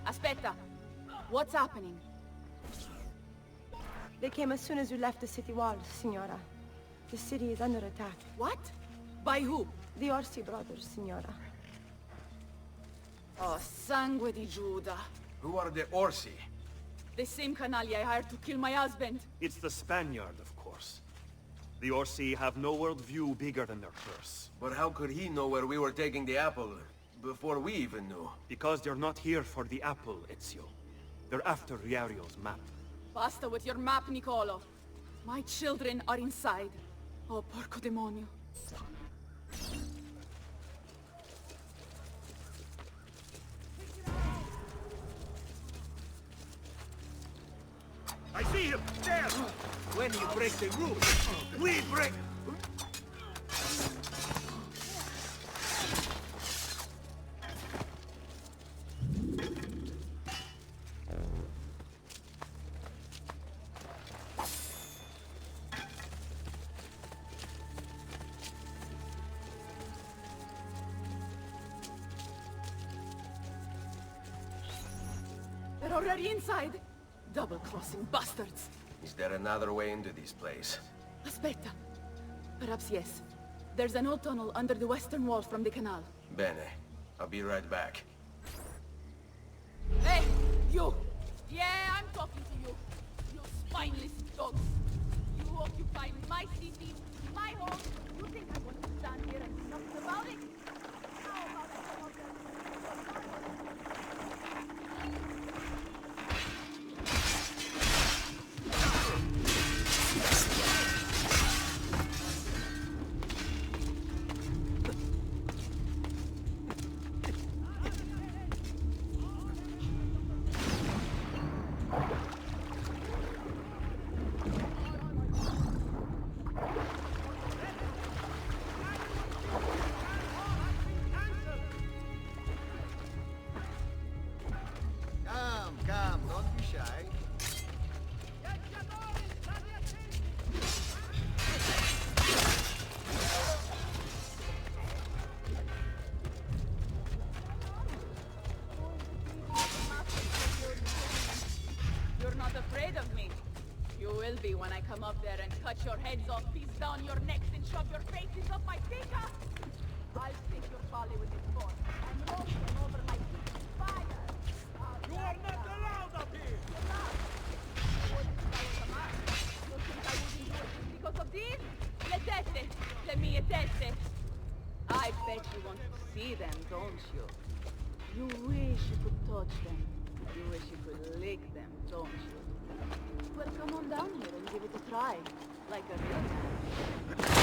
Aspetta! What's happening? They came as soon as you left the city walls, Signora. The city is under attack. What? By who? The Orsi brothers, Signora. Oh, sangue di Giuda. Who are the Orsi? The same canali I hired to kill my husband. It's the Spaniard, of course. The Orsi have no worldview bigger than their purse. But how could he know where we were taking the apple before we even knew? Because they're not here for the apple, Ezio. They're after Riario's map. Basta with your map, Niccolo. My children are inside. Oh, porco demonio. I see him! There! When you break the rules, we break... They're already inside. Double-crossing bastards. Is there another way into this place? Aspetta. Perhaps yes. There's an old tunnel under the western wall from the canal. Bene. I'll be right back. Hey, you! Yeah, I'm talking to you. You spineless dogs. You occupy my city, my home. You think I want to stand here and do nothing about it? How about I come up there? Come, don't be shy. You're not afraid of me. You will be when I come up there and cut your heads off, piece down your necks, and shove your faces up my finger. I'll stick your body with this fork and roll them over my feet with fire. You are not allowed up here! You think I wouldn't do it because of this? Le teste! Le mie teste! I bet you want to see them, don't you? You wish you could touch them. You wish you could lick them, don't you? Well, come on down here and give it a try. Like a real man.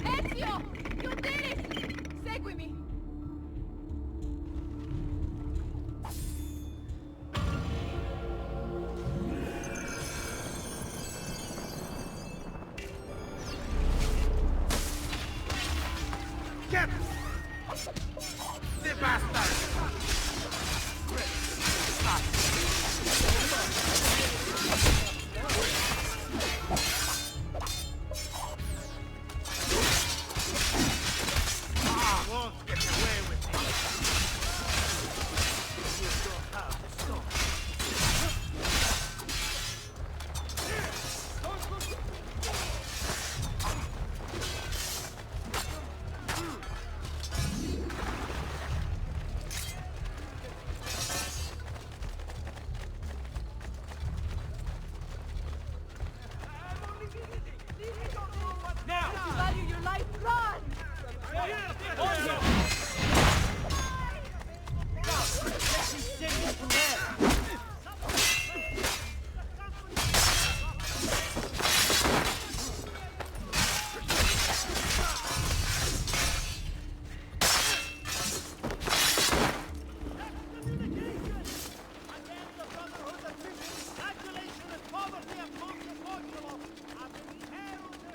Ezio! You did it! Seguimi! value your life, run!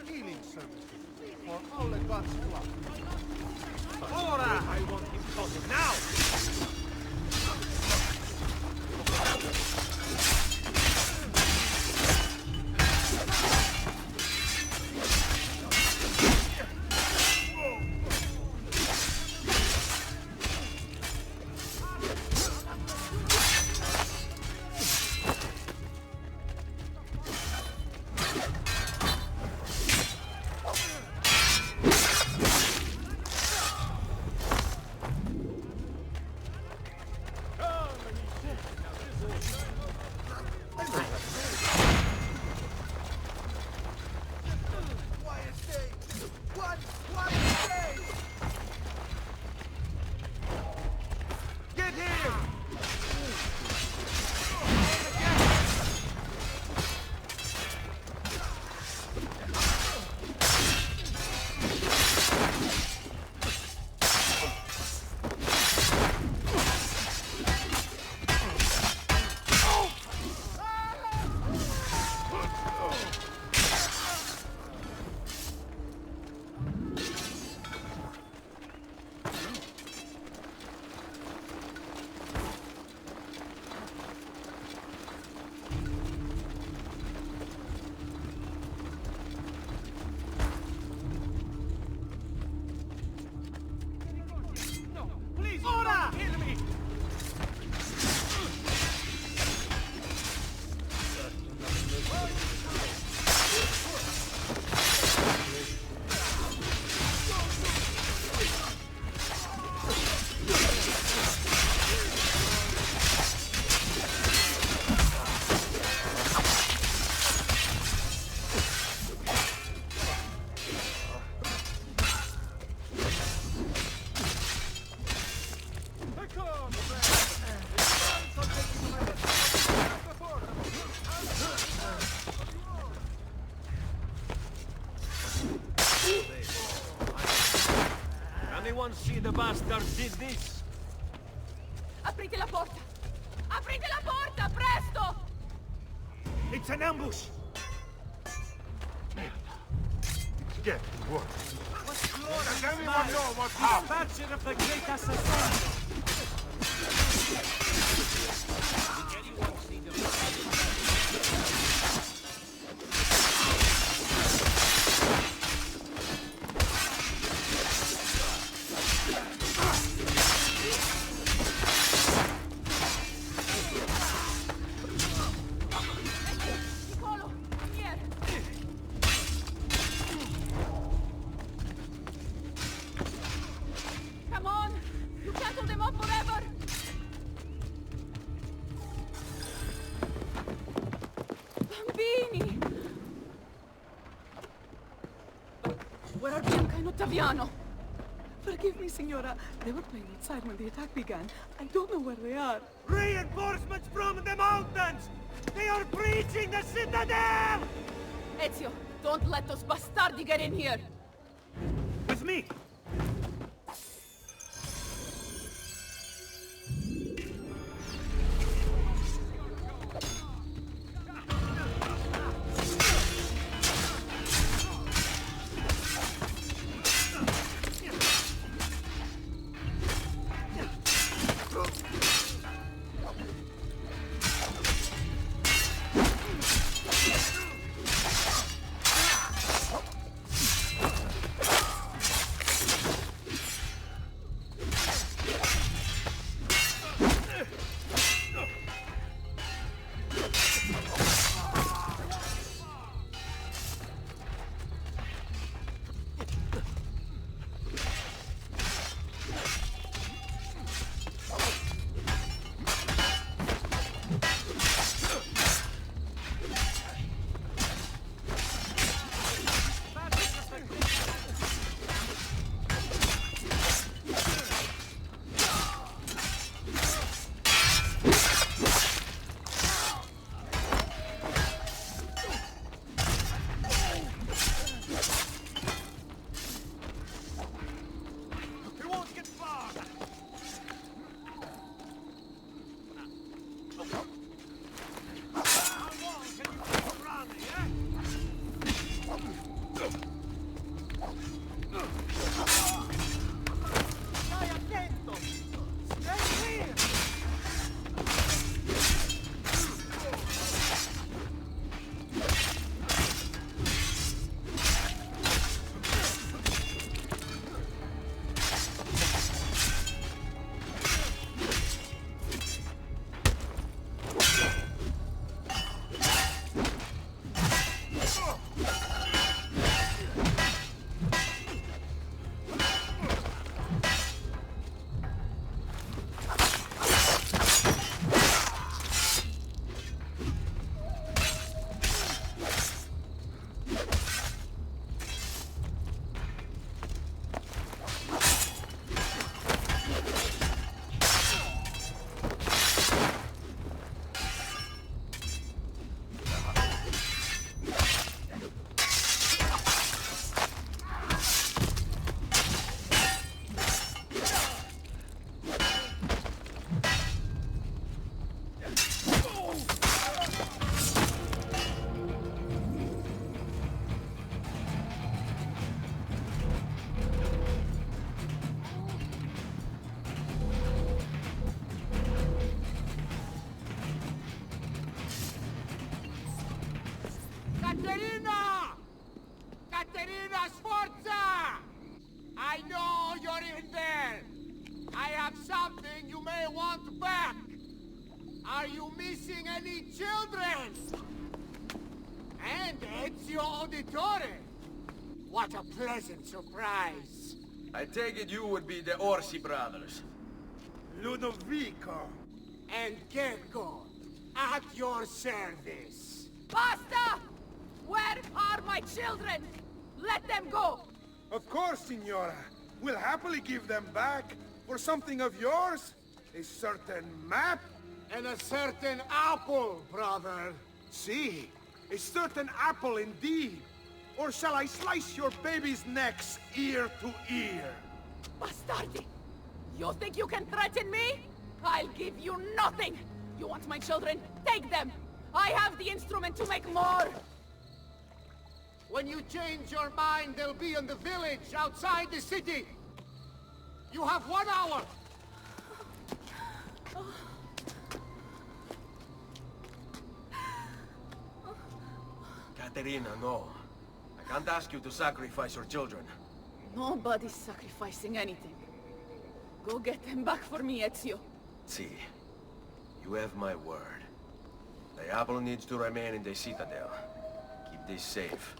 Healing services for all the gods' flock. Ora! I want him caught now! Anyone see the bastard did this? Aprite la porta! Aprite la porta, presto! It's an ambush! It's getting worse. Does anyone know what happened? Dispatcher of the great assassin! Come on! You can't hold them up forever! Bambini! Where are Bianca and Ottaviano? Forgive me, Signora. They were playing outside when the attack began. I don't know where they are. Reinforcements from the mountains! They are breaching the citadel! Ezio, don't let those bastardi get in here! With me! Caterina Sforza! I know you're in there! I have something you may want back! Are you missing any children? And Ezio Auditore! What a pleasant surprise! I take it you would be the Orsi brothers. Ludovico and Gecko, at your service. Basta! Where are my children? Let them go! Of course, Signora. We'll happily give them back for something of yours. A certain map. And a certain apple, brother. See, a certain apple indeed. Or shall I slice your baby's necks ear to ear? Bastardi! You think you can threaten me? I'll give you nothing! You want my children? Take them! I have the instrument to make more! When you change your mind, they'll be in the village outside the city. You have 1 hour. Caterina, no. I can't ask you to sacrifice your children. Nobody's sacrificing anything. Go get them back for me, Ezio. See, you have my word. The apple needs to remain in the citadel. Keep this safe.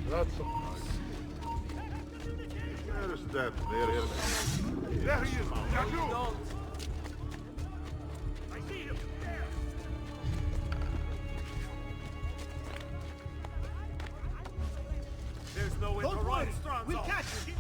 That's so nice. Where is that? There he is! Don't! I see him! There's no way to run, Stranzo! We'll catch him!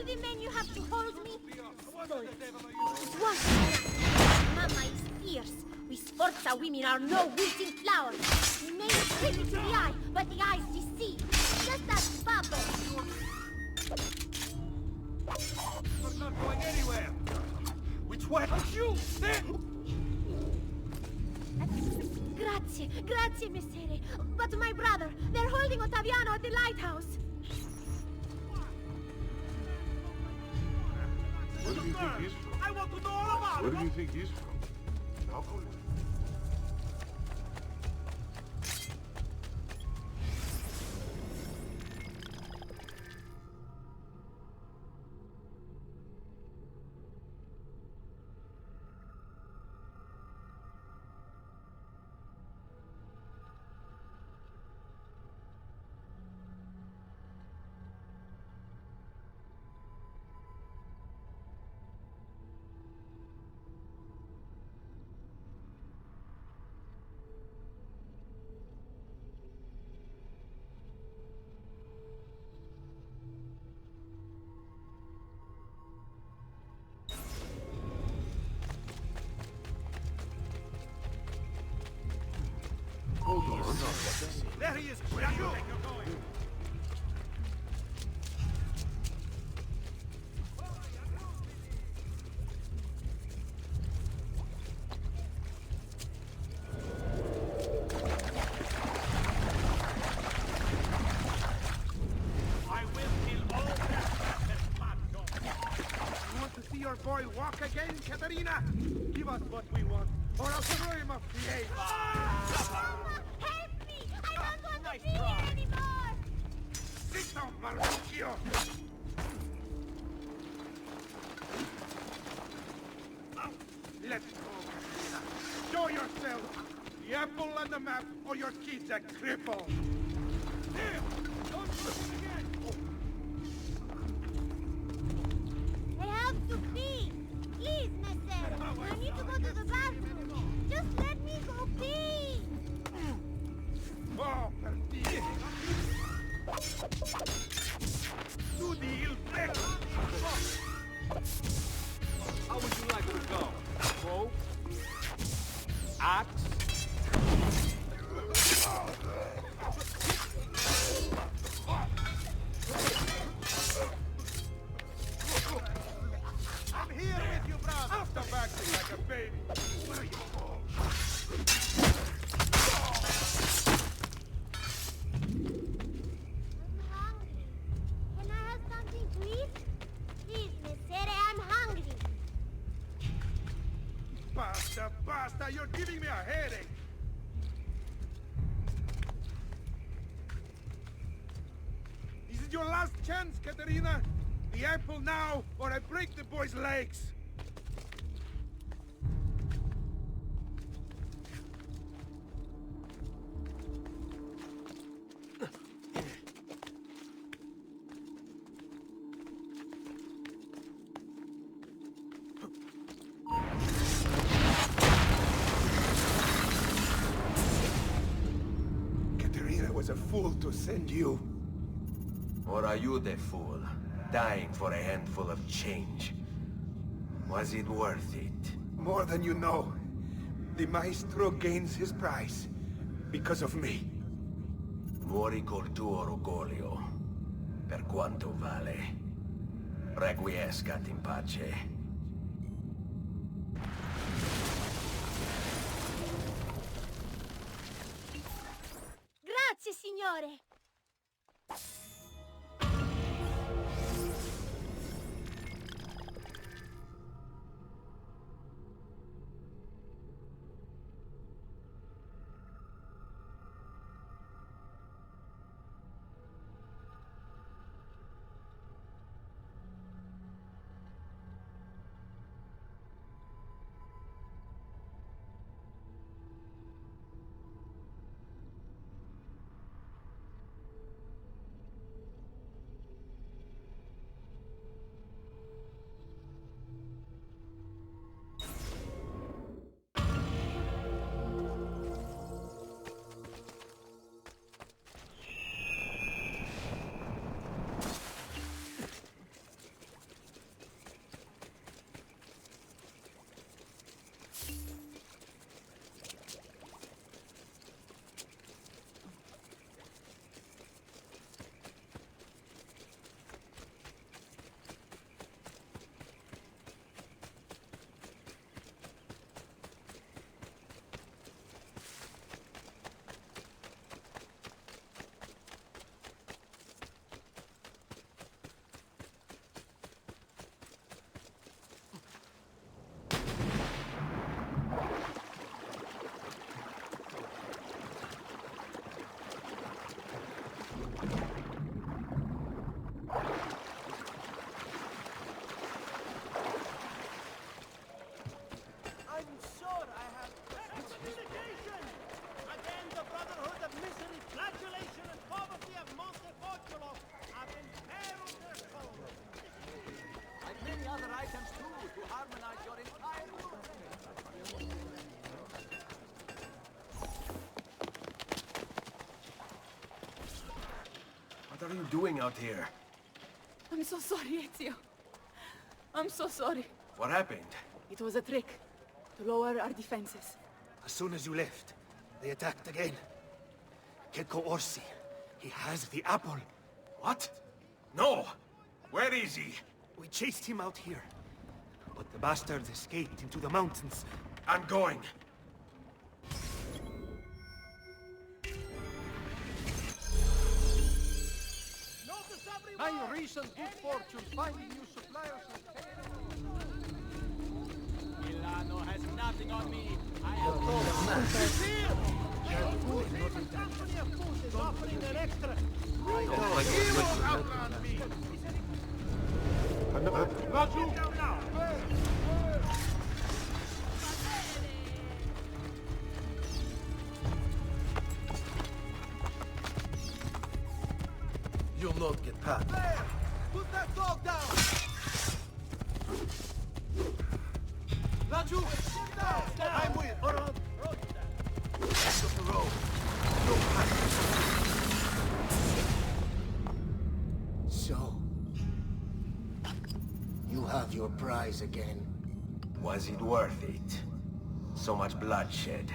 The men you have to hold me? It was Mama is fierce. We Sforza women are no wilting flowers. We may look pretty to the eye, but the eyes deceive. Just as Pablo. We're not going anywhere! Which way? You! Grazie, grazie, messere. But my brother, they're holding Ottaviano at the lighthouse. Where do you think he's from? I want to know all about Where do you think he's from? Napoli? There he is! Where do you think you're going? I will kill all their You want to see your boy walk again, Caterina? Give us what we want. or I'll throw him off the edge. Help me! I don't want to be here anymore! Sit down, Mauricio! Let's go, Marina. Show yourself! The apple on the map, or your kid's a cripple! Here! Don't do it again! I have to pee! Please, Messer! I need to go to the bathroom! Just let me go pee! Oh, perdido! Do the ill flex! How would you like to go? Bow? Axe? I'm here with you, brother! After acting like a baby! Where are you all? Can I have something to eat? Please, Messere, I'm hungry. Basta, basta! You're giving me a headache! This is your last chance, Katerina! The apple now, or I break the boy's legs! Katerina was a fool to send you. Or are you the fool, dying for a handful of change? Was it worth it? More than you know. The maestro gains his prize. Because of me. Muori col tuo orgoglio. Per quanto vale. Requiescat in pace. Grazie, signore! What are you doing out here? I'm so sorry, Ezio. I'm so sorry. What happened? It was a trick to lower our defenses. As soon as you left, they attacked again. Checco Orsi. He has the apple. What? No! Where is he? We chased him out here. But the bastard escaped into the mountains. I'm going. My recent good fortune finding new suppliers. Milano has nothing on me. You'll not get past. Put that dog down! Raju! I'm with. Back of the road. No panic. So, you have your prize again. Was it worth it? So much bloodshed.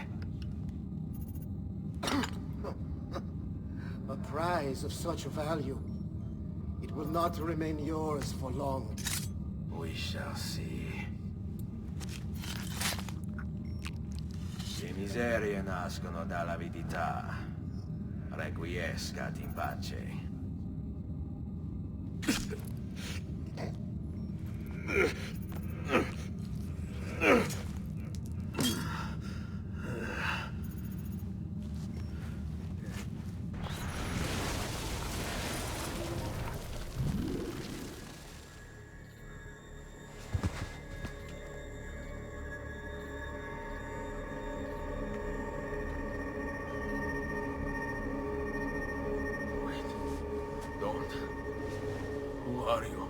A prize of such value. It will not remain yours for long. We shall see. Le miserie nascono dall'avidità. Requiescat in pace. Who are you?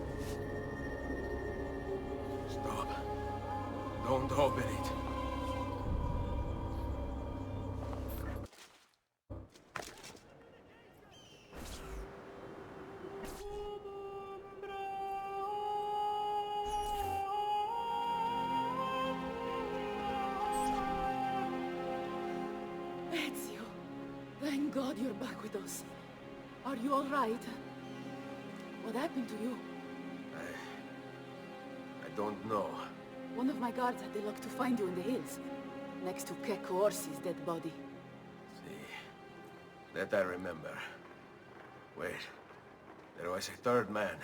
Stop. Don't open it. Ezio, thank God you're back with us. Are you all right? What happened to you? I don't know. One of my guards had the luck to find you in the hills, next to Keko Orsi's dead body. See, that I remember. Wait, there was a third man.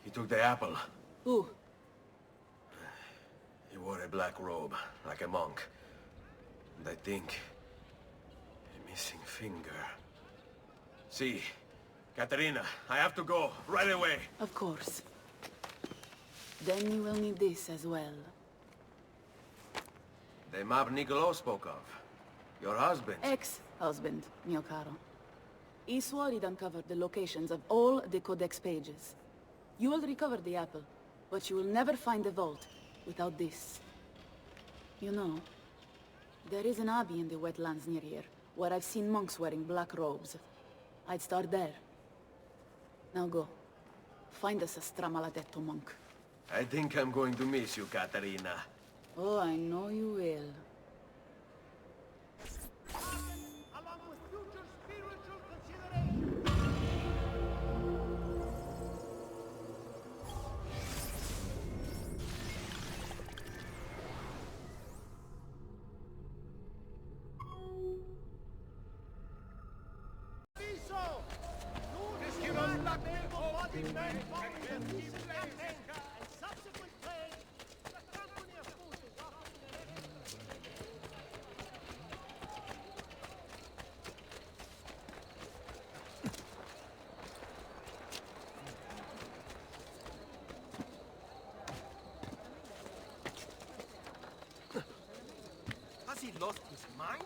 He took the apple. Who? He wore a black robe, like a monk. And I think... a missing finger. See, Katerina, I have to go, right away. Of course. Then you will need this as well. The map Niccolo spoke of. Your husband. Ex-husband, mio caro. He swore he'd uncovered the locations of all the Codex pages. You will recover the apple, but you will never find the vault without this. You know, there is an abbey in the wetlands near here, where I've seen monks wearing black robes. I'd start there. Now go. Find us a stramaladetto monk. I think I'm going to miss you, Katerina. Oh, I know you will. Along with future spiritual considerations. Able-bodied men following the recent campaign and subsequent plague, the company of food is often Has he lost his mind?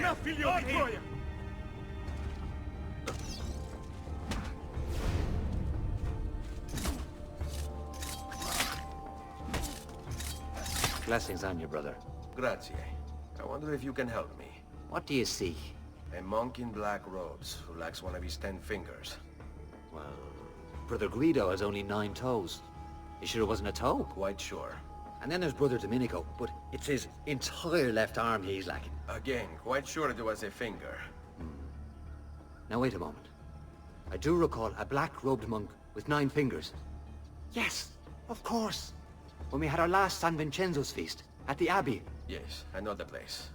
Enough, figlio di Troia! Blessings on you, brother. Grazie. I wonder if you can help me. What do you seek? A monk in black robes who lacks one of his 10 fingers. Well, Brother Guido has only 9 toes. You sure it wasn't a toe? Quite sure. And then there's Brother Domenico, but it's his entire left arm he's lacking. Again, quite sure it was a finger. Now wait a moment. I do recall a black-robed monk with 9 fingers. Yes, of course. When we had our last San Vincenzo's feast at the Abbey. Yes, I know the place.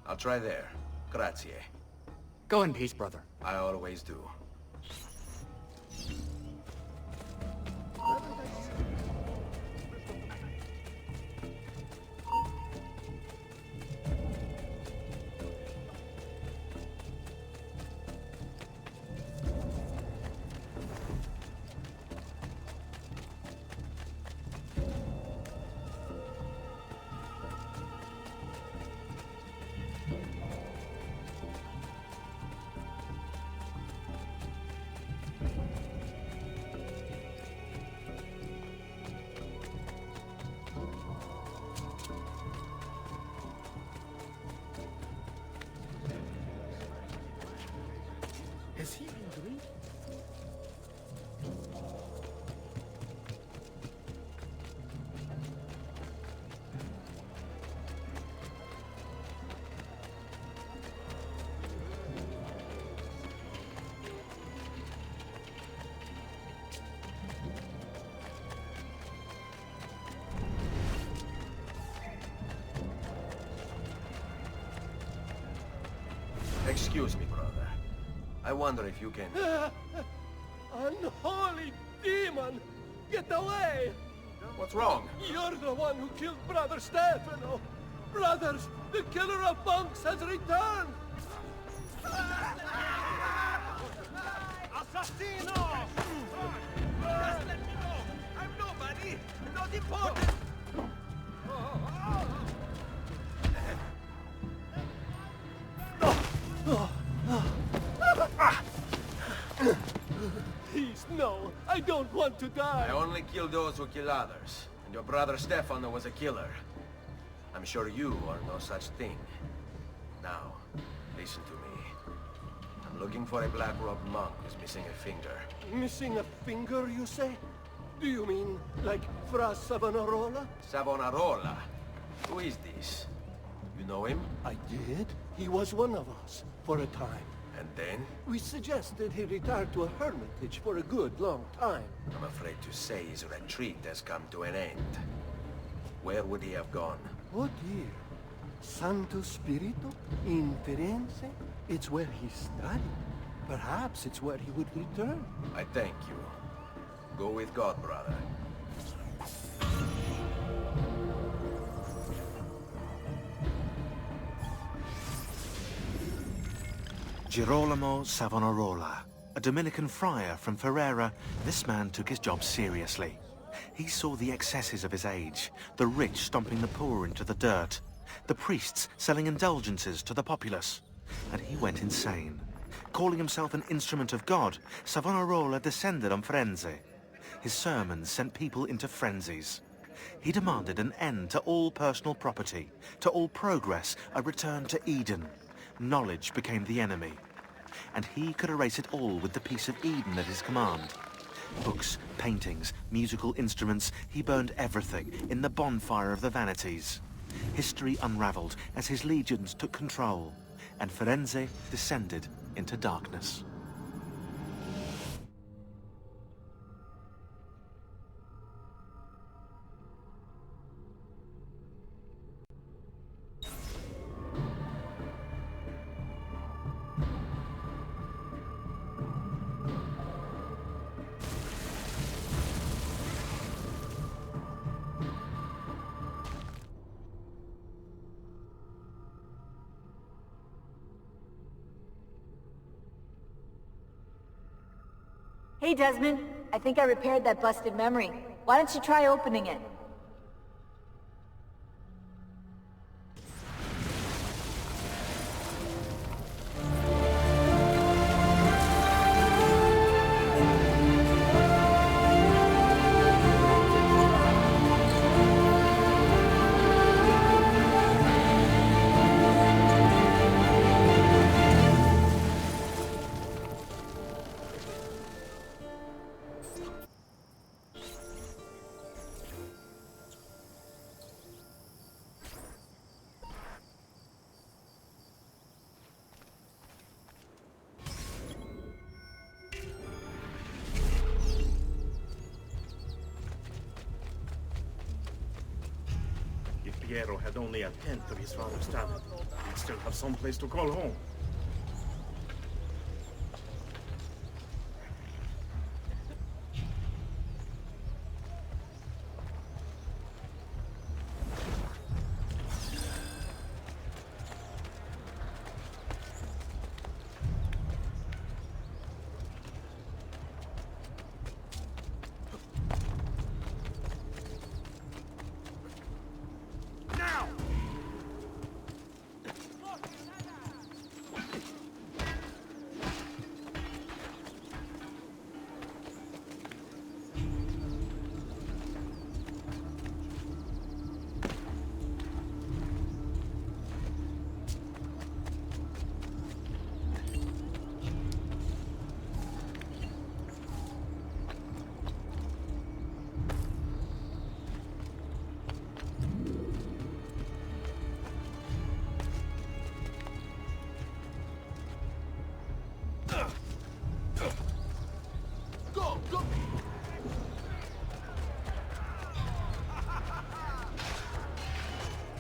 I'll try there. Grazie. Go in peace, brother. I always do. Has he been drinking? Excuse me, brother. I wonder if you can... Unholy demon! Get away! What's wrong? You're the one who killed Brother Stefano! Brothers, the killer of monks has returned! Assassino! Just let me go! I'm nobody! Not important! Please, no! I don't want to die! I only kill those who kill others. And your brother Stefano was a killer. I'm sure you are no such thing. Now, listen to me. I'm looking for a black-robed monk who's missing a finger. Missing a finger, you say? Do you mean like Fra Savonarola? Savonarola? Who is this? You know him? I did. He was one of us, for a time. And then? We suggested he retire to a hermitage for a good long time. I'm afraid to say his retreat has come to an end. Where would he have gone? Oh dear. Santo Spirito? In Firenze? It's where he studied. Perhaps it's where he would return. I thank you. Go with God, brother. Girolamo Savonarola, a Dominican friar from Ferrara, this man took his job seriously. He saw the excesses of his age, the rich stomping the poor into the dirt, the priests selling indulgences to the populace, and he went insane. Calling himself an instrument of God, Savonarola descended on Firenze. His sermons sent people into frenzies. He demanded an end to all personal property, to all progress, a return to Eden. Knowledge became the enemy, and he could erase it all with the peace of Eden at his command. Books, paintings, musical instruments, he burned everything in the bonfire of the vanities. History unraveled as his legions took control, and Firenze descended into darkness. Hey, Desmond. I think I repaired that busted memory. Why don't you try opening it? Caballero had only a tenth of his father's talent, he'd still have some place to call home.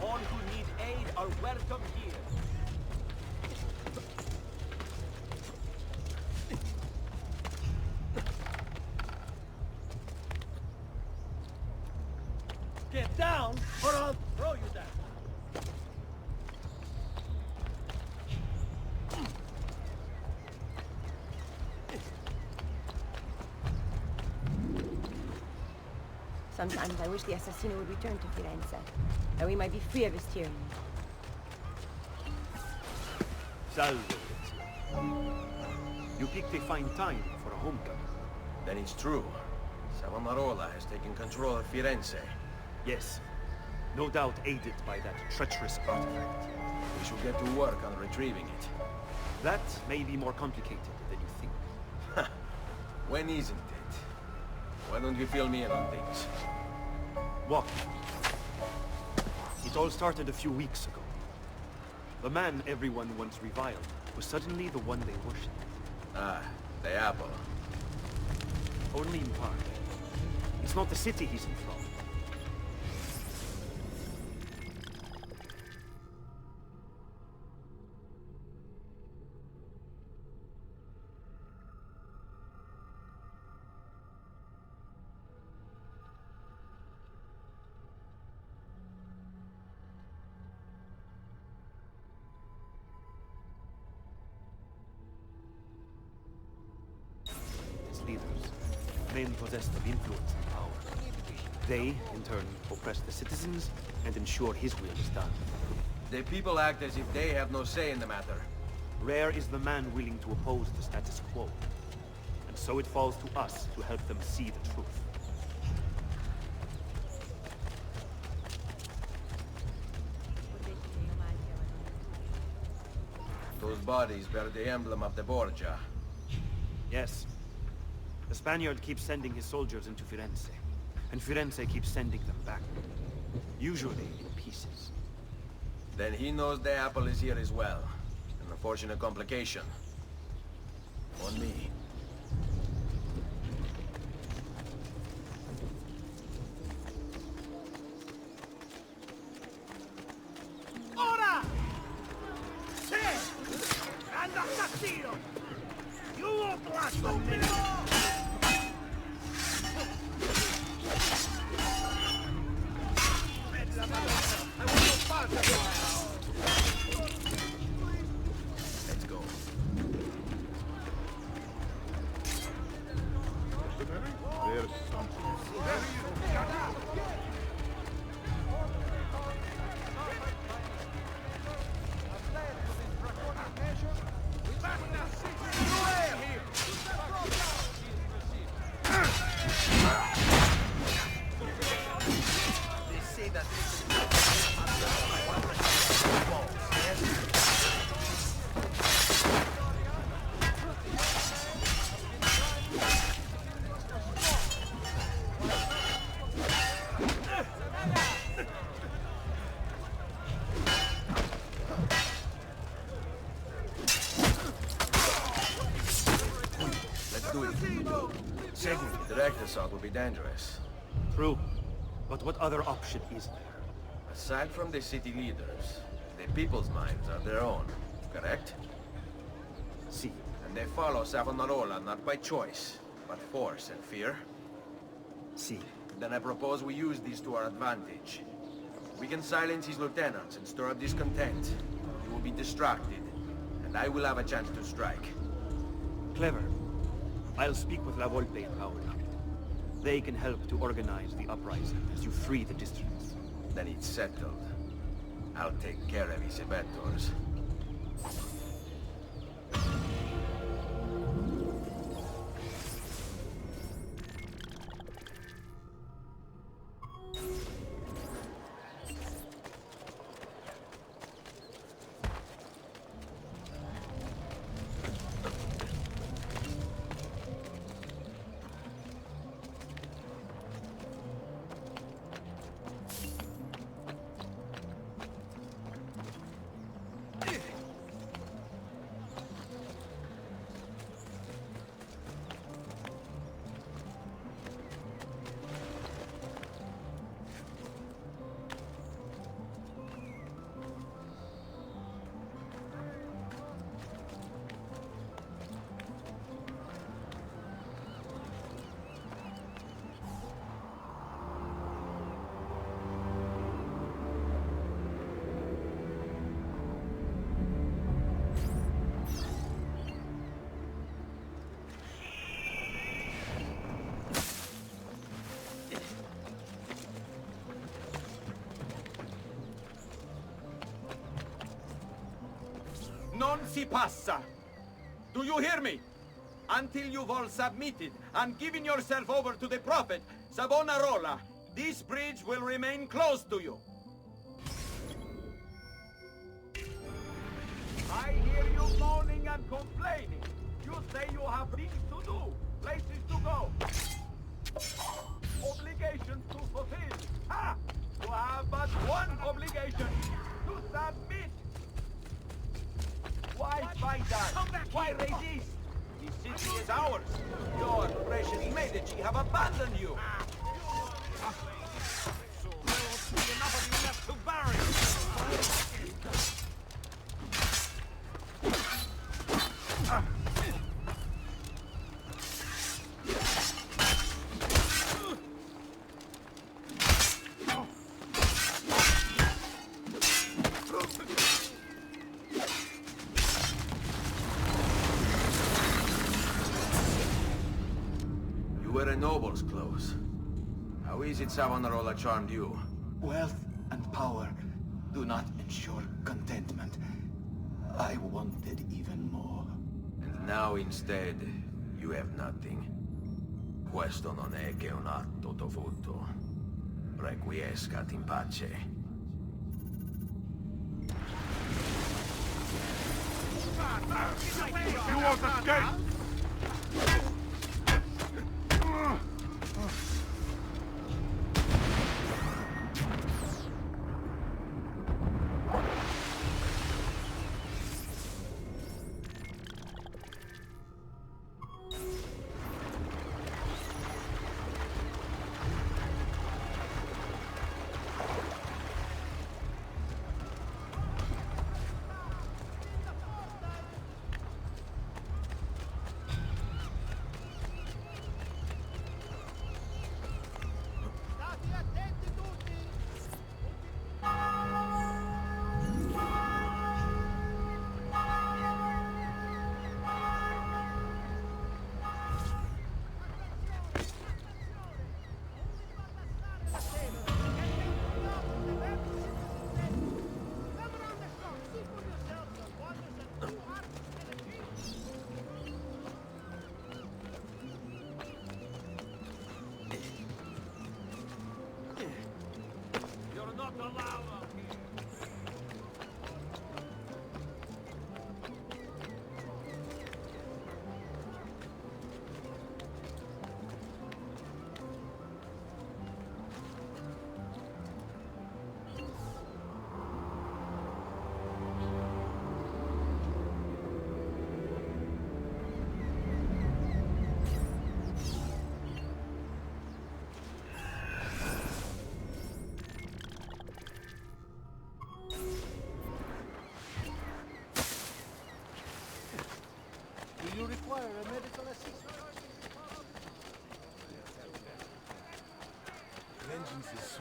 All who need aid are welcome here. Get down, or I'll throw you down. Sometimes I wish the Assassino would return to Firenze, that we might be free of his tyranny. Salve. You picked a fine time for a homecoming. Then it's true. Savonarola has taken control of Firenze. Yes. No doubt aided by that treacherous artifact. We should get to work on retrieving it. That may be more complicated than you think. When isn't it? Why don't you fill me in on things? What? It all started a few weeks ago. The man everyone once reviled was suddenly the one they worshipped. Ah, the apple. Only in part. It's not the city he's enthralled. Leaders, men possessed of influence and power. They, in turn, oppress the citizens and ensure his will is done. The people act as if they have no say in the matter. Rare is the man willing to oppose the status quo. And so it falls to us to help them see the truth. Those bodies bear the emblem of the Borgia. Yes. The Spaniard keeps sending his soldiers into Firenze, and Firenze keeps sending them back. Usually in pieces. Then he knows the apple is here as well. An unfortunate complication. On me. Ora! Sì! And assassino! You won't last a minute! Let's go. There's something. The direct assault would be dangerous. True. But what other option is there? Aside from the city leaders, the people's minds are their own, correct? See. And they follow Savonarola not by choice, but force and fear? See. Then I propose we use these to our advantage. We can silence his lieutenants and stir up discontent. He will be distracted, and I will have a chance to strike. Clever. I'll speak with La Volpe and Paola. They can help to organize the uprising as you free the districts. Then it's settled. I'll take care of his abettors. Non si passa! Do you hear me? Until you've all submitted and given yourself over to the Prophet, Savonarola, this bridge will remain closed to you. I hear you moaning and complaining. You say you have things to do, places to go, obligations to fulfill. Ha! You have but one obligation, to submit. Why fight us? Why resist? This city is ours. Your precious Medici have abandoned you. There won't be enough of you left to bury. Noble's clothes. How is it Savonarola charmed you? Wealth and power do not ensure contentment. I wanted even more. And now instead, you have nothing. Questo non è che un atto dovuto. Requiescat in pace. You won't escape!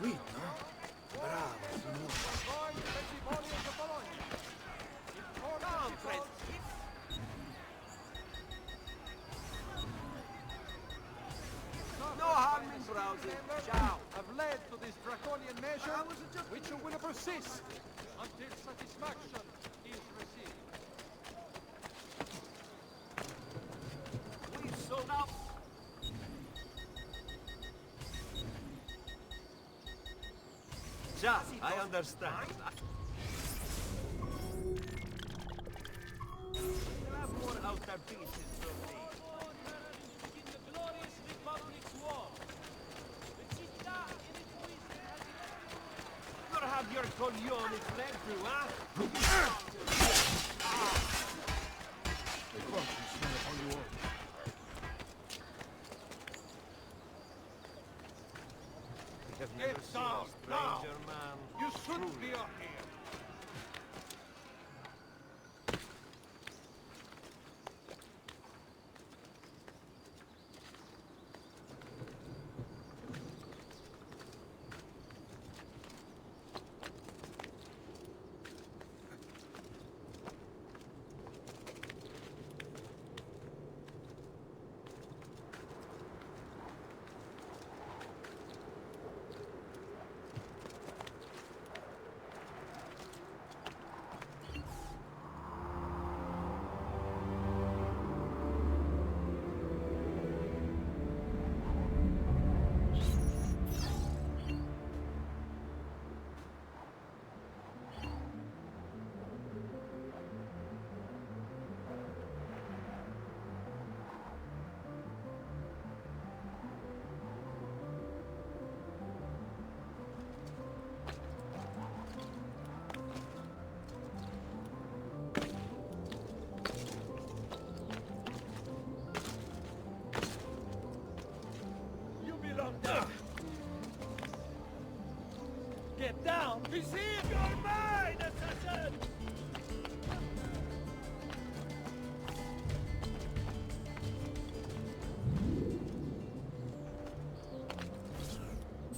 Sweet, no? Bravo, signore. Come, friends. No harm in browsing. Ciao. Have led to this draconian measure, which will persist until satisfaction is received. We've sold out. Ja, I understand. We'll have more outer pieces from me. In the glorious Republic's war. The città in its wisdom. You'll have your coglioni fled through, huh? The corpses smell upon you all. We have never Get seen down, a stranger, man. You shouldn't be up here. Get down! He's here! You're mine, assassin!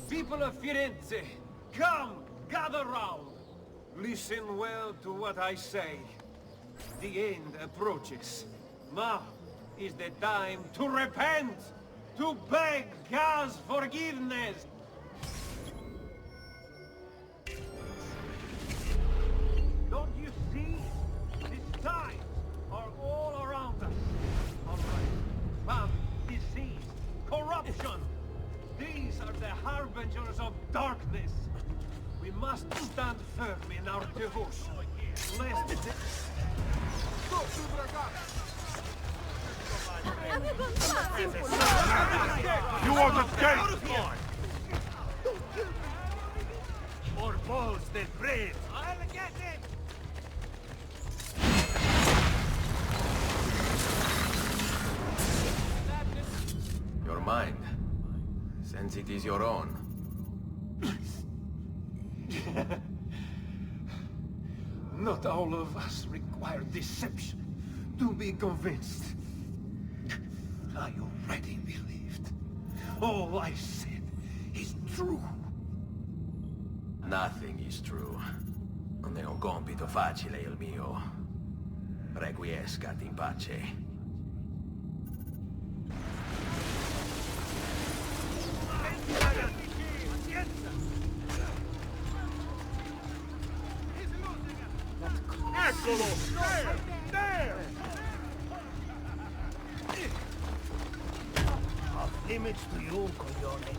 People of Firenze, come, gather round. Listen well to what I say. The end approaches. Now is the time to repent, to beg God's forgiveness. Don't you see? These signs are all around us. Unrest, famine, disease, corruption. These are the harbingers of darkness. We must stand firm in our devotion. Lest You want to escape? Or balls that breathe. I'll get him! Your mind. Since it is your own. Not all of us require deception to be convinced. I already believed. All I said is true. Nothing is true. Non è un compito facile il mio. Requiescat in pace. Eccolo! There! There! Off limits to you, coglione.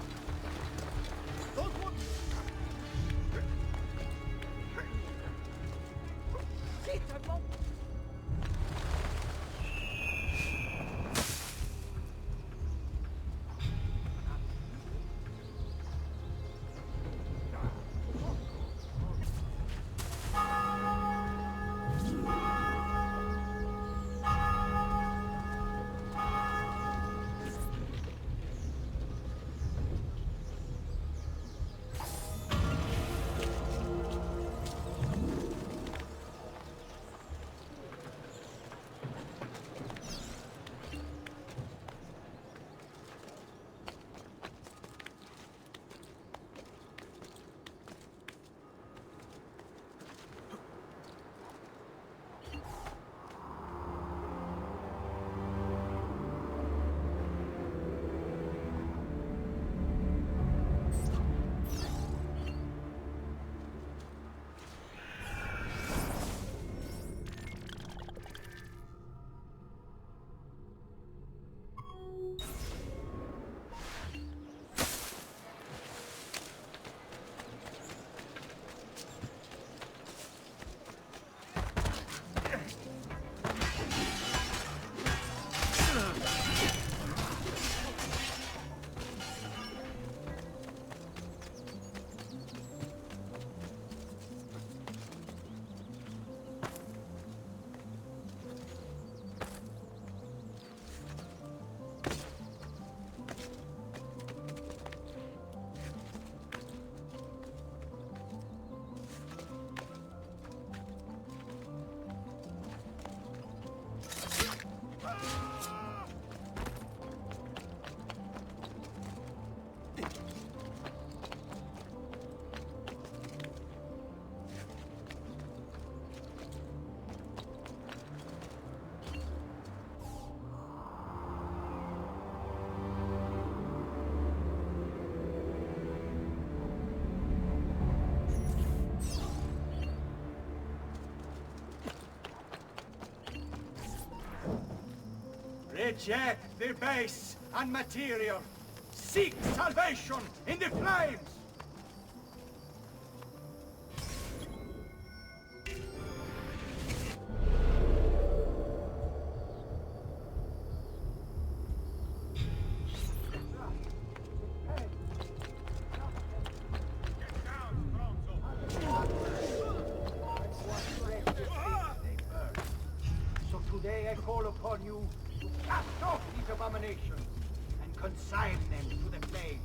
Reject the base and material. Seek salvation in the flames! So today I call upon you to cast off these abominations and consign them to the flames,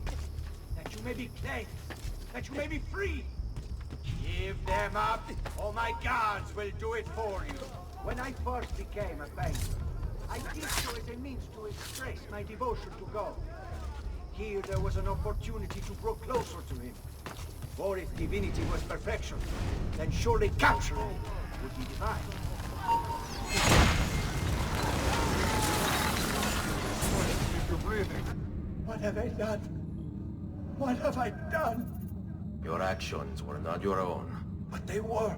that you may be cleansed, that you may be free. Give them up, or my guards will do it for you. When I first became a banker, I did so as a means to express my devotion to God. Here there was an opportunity to grow closer to him. For if divinity was perfection, then surely capturing it would be divine. What have I done? What have I done? Your actions were not your own. But they were.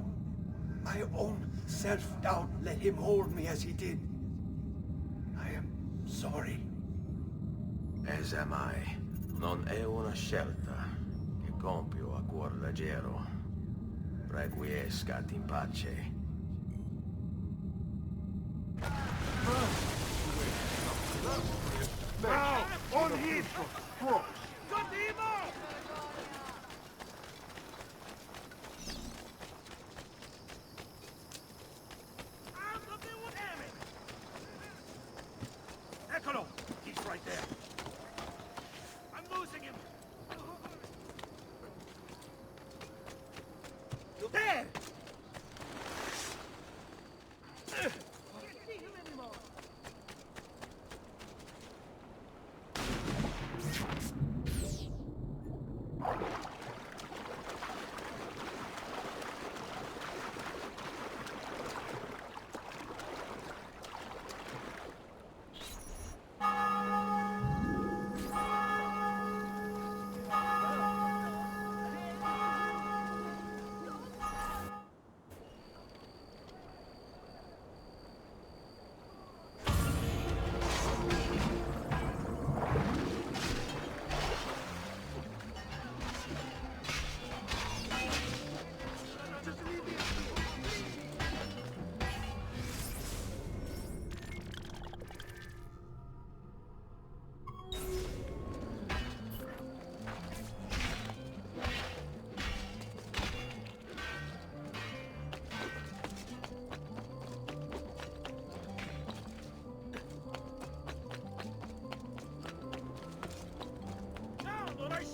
My own self-doubt let him hold me as he did. I am sorry. As am I. Non è una scelta che compio a cuor leggero. Requiescat in pace. Now, on his cross. Eccolo! He's right there. I'm losing him. You there? Can't see him anymore.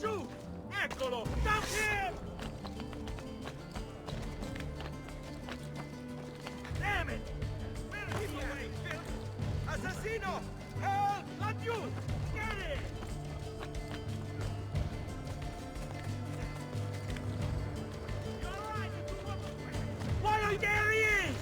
Shoot! Eccolo! Down here! Damn it! Where is he away, Phil? Assassino! Help! Laggiù! Get it! You're all right, why are you there? He is!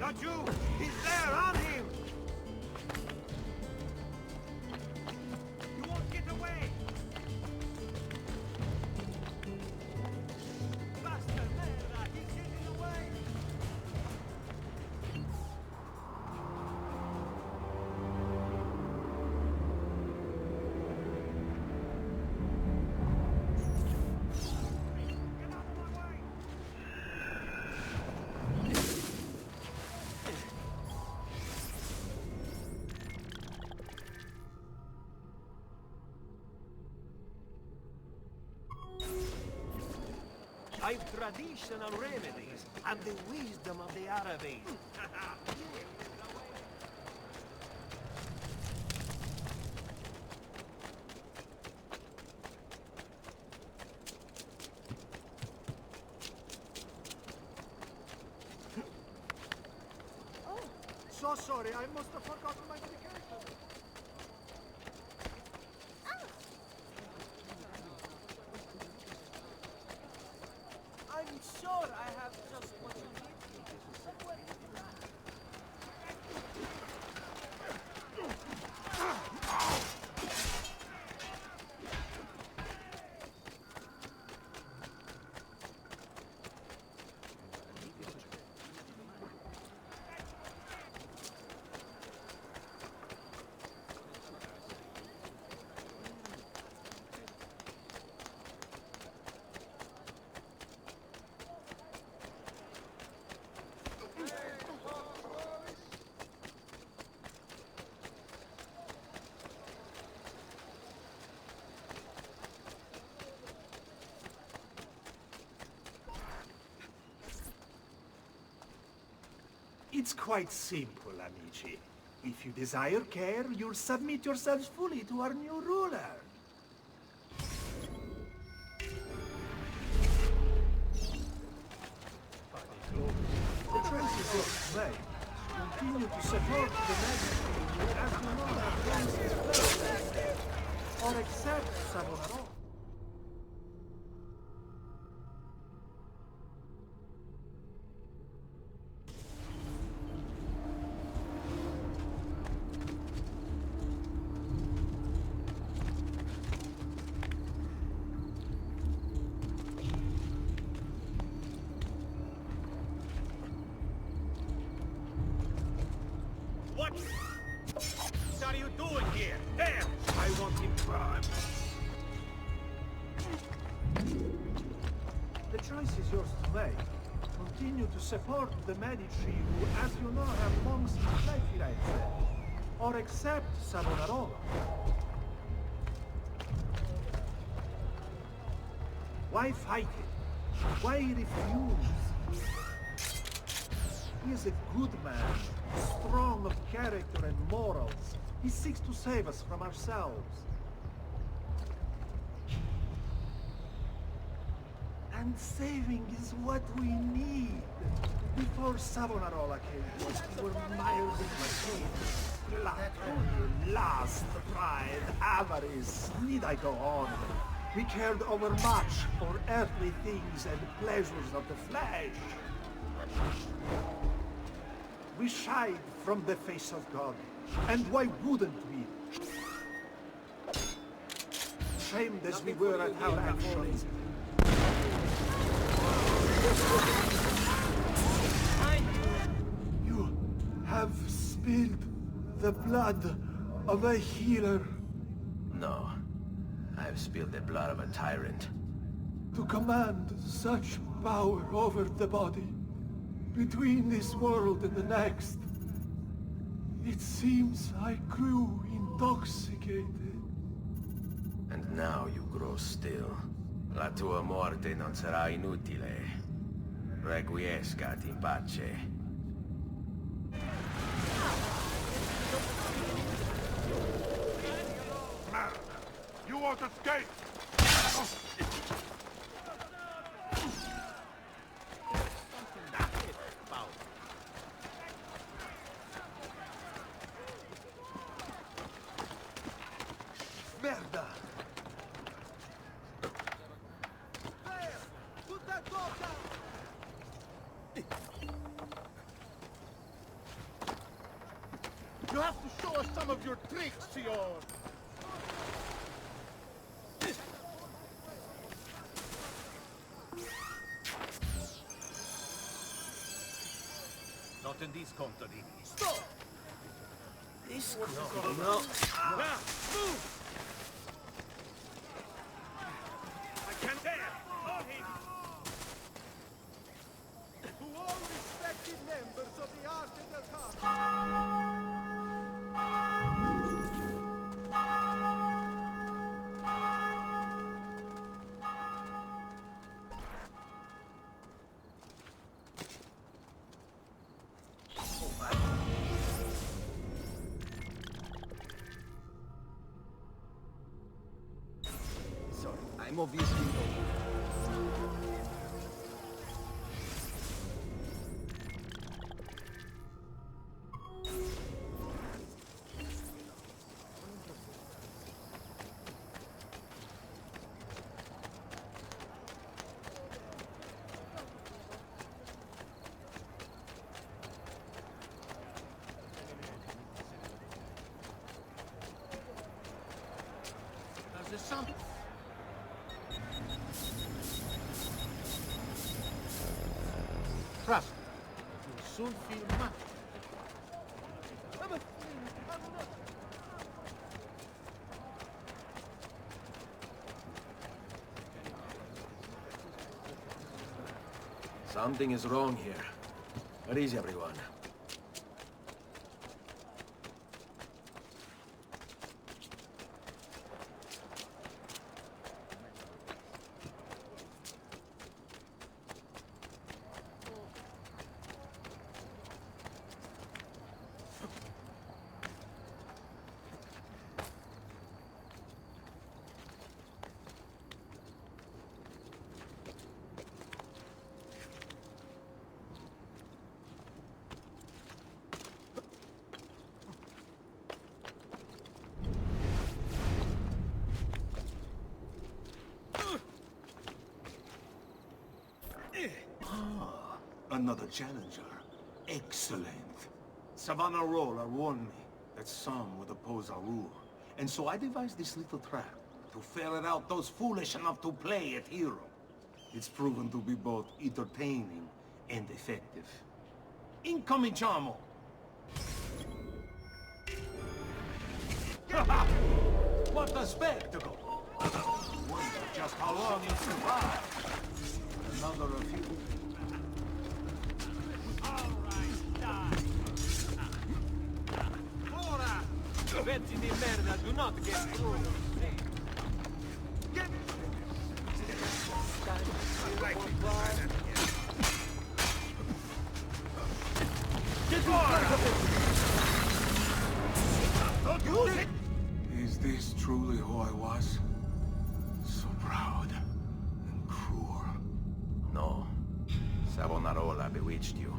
Not you! He's there, on him! You won't get away! Basta merda! He's getting away! I've traditional remedies and the wisdom of the Arabians. So sorry, I must have forgotten my medication. I'm sure I have just what you need. It's quite simple, amici. If you desire care, you'll submit yourselves fully to our new ruler. The choice is yours, mate. Continue to support the magic as you know that Francis or accept Savonarola. What are you doing here? There! I want him primed. The choice is yours to make. Continue to support the Medici who, as you know, have long since fled Firenze. Or accept Savonarola. Why fight him? Why refuse? He is a good man, strong of character and morals. He seeks to save us from ourselves. And saving is what we need. Before Savonarola came to us, we were miles in machine. Gluttony, lust, pride, avarice. Need I go on? We cared overmuch for earthly things and pleasures of the flesh. We shied from the face of God. And why wouldn't we? Shamed as we were at our actions. You have spilled the blood of a healer. No. I've spilled the blood of a tyrant. To command such power over the body, between this world and the next. It seems I grew intoxicated. And now you grow still. La tua morte non sarà inutile. Requiescat in pace. You won't escape! Merda! Put that dog down! You have to show us some of your tricks, Senor! Not in these contadini. Stop! This No. Now, move! I can't dare! Hold him! To all respected members of the Arte del Carlo. I'm obviously no. There's some... Trust me, you'll soon feel much. Something is wrong here. Where is everyone? Another challenger. Excellent. Savonarola warned me that some would oppose our rule. And so I devised this little trap to ferret out those foolish enough to play at hero. It's proven to be both entertaining and effective. Incominciamo! What a spectacle! Wonder just how long you'll survive. Another of you. Pezzi di merda, do not get through. Get Is this truly who I was? So proud and cruel. No. Savonarola bewitched you.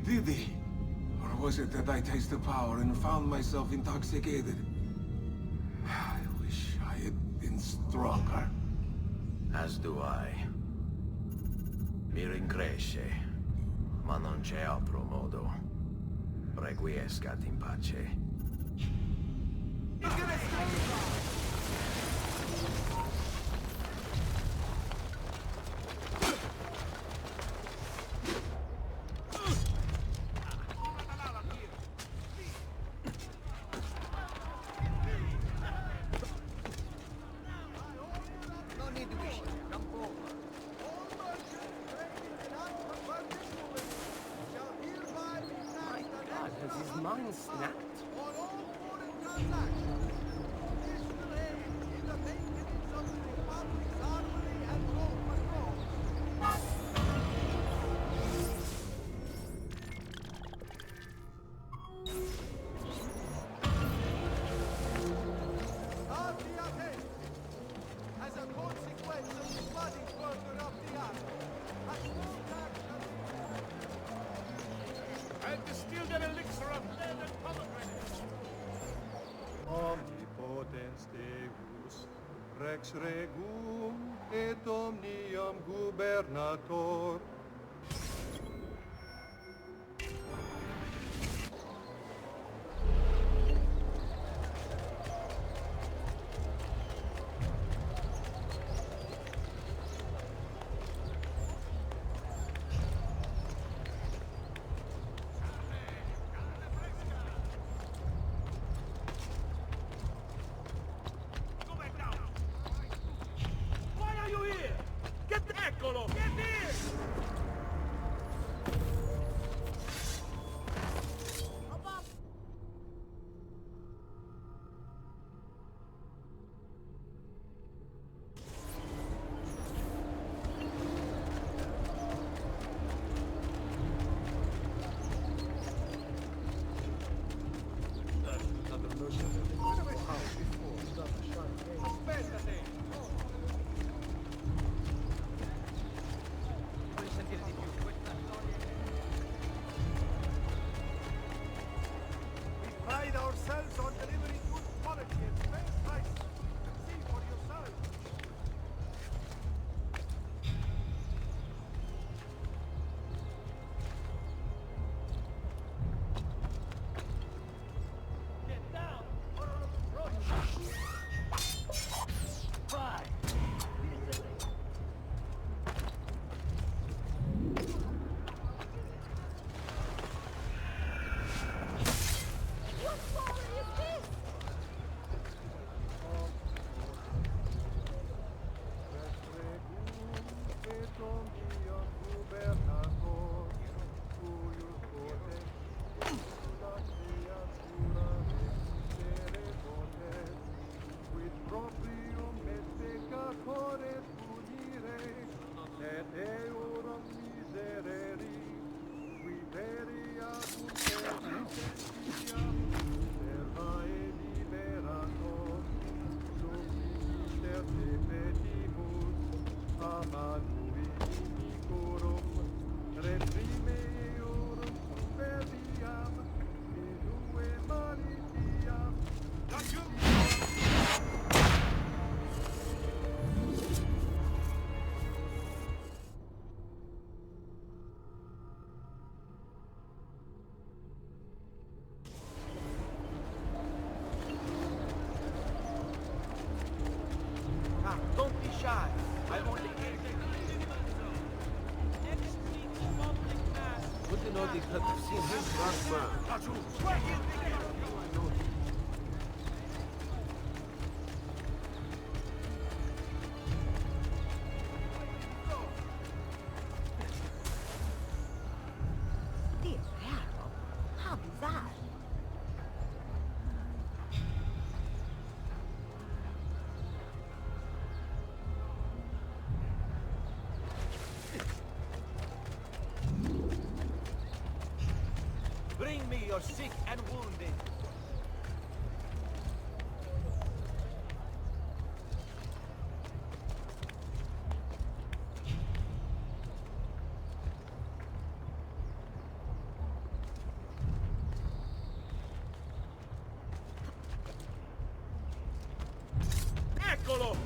Did he? Or was it that I tasted power and found myself intoxicated? I wish I had been stronger. As do I. Mi rincresce, ma non c'è altro modo. Requiescat in pace. Has his mind snapped? As a consequence of the flooding further up the army, a small I've distilled an elixir of lead and pomegranate. Omnipotens Deus, Rex Regum et Omnium Gubernator. Eccolo! Get here! Nobody could have seen him run. How bizarre. Bring me your sick and wounded. Eccolo!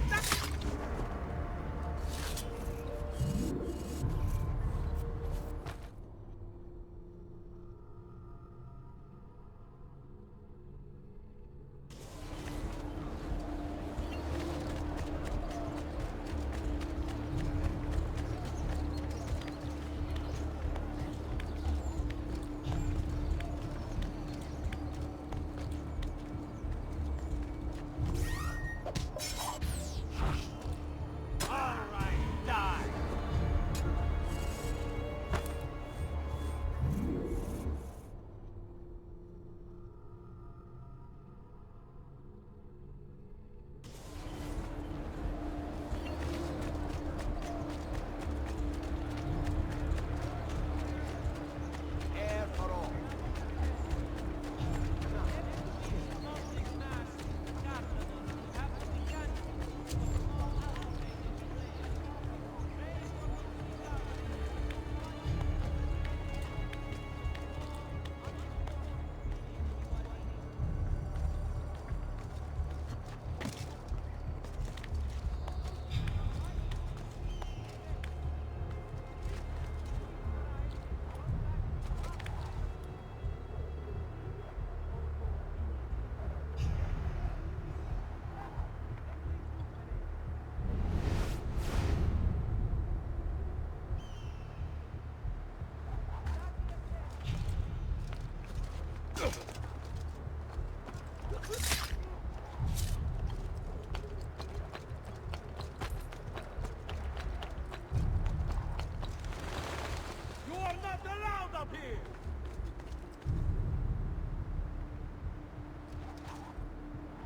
You are not allowed up here!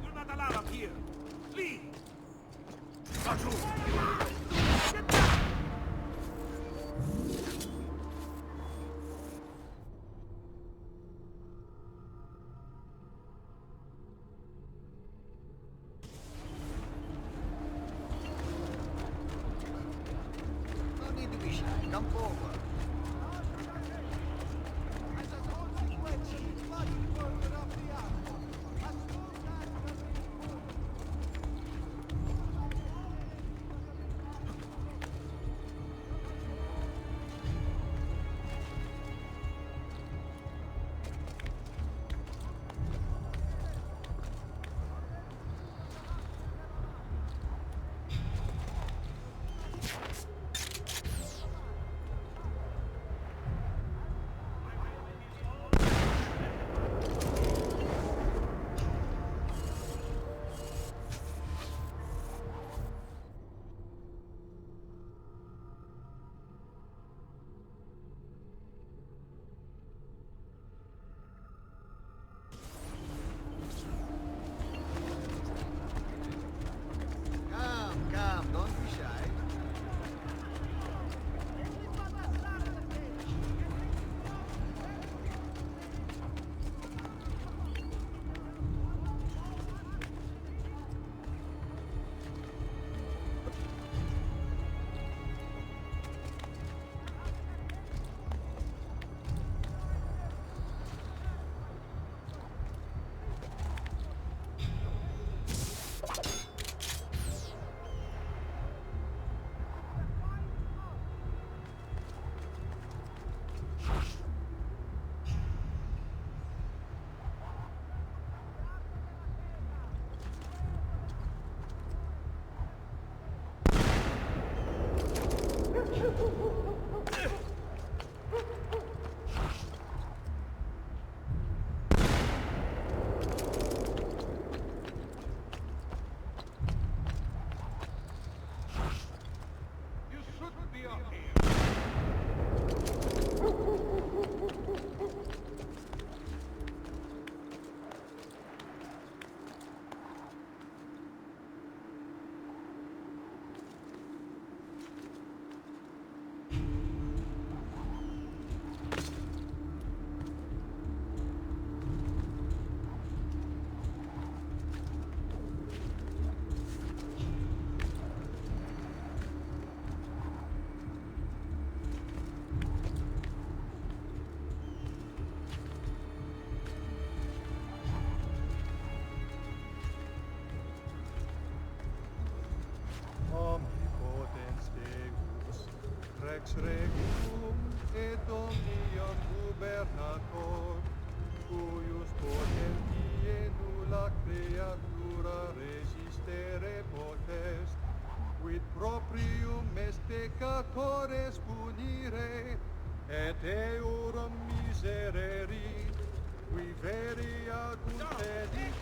You're not allowed up here. Leave! No need to be shy. Come forward. Rex regum et omnium gubernator, cuius potentie nulla creatura resistere potest, quid proprium est peccatores punire, et eorum misereri, qui veri adulteri.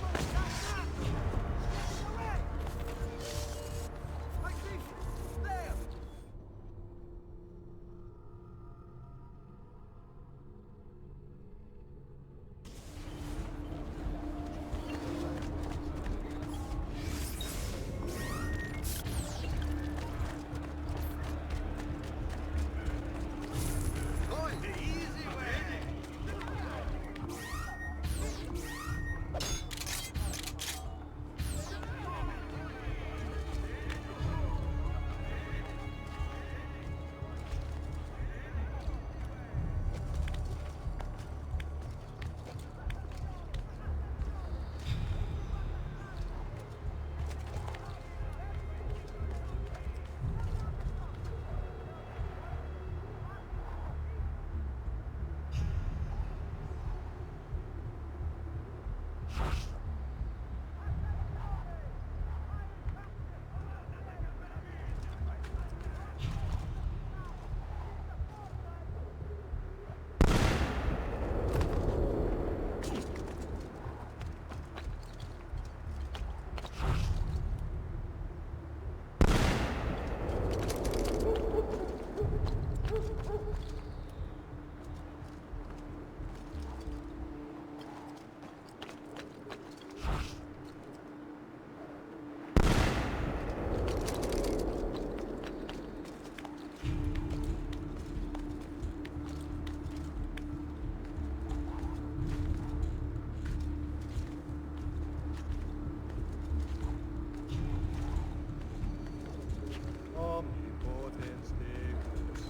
Omnipotens Deus,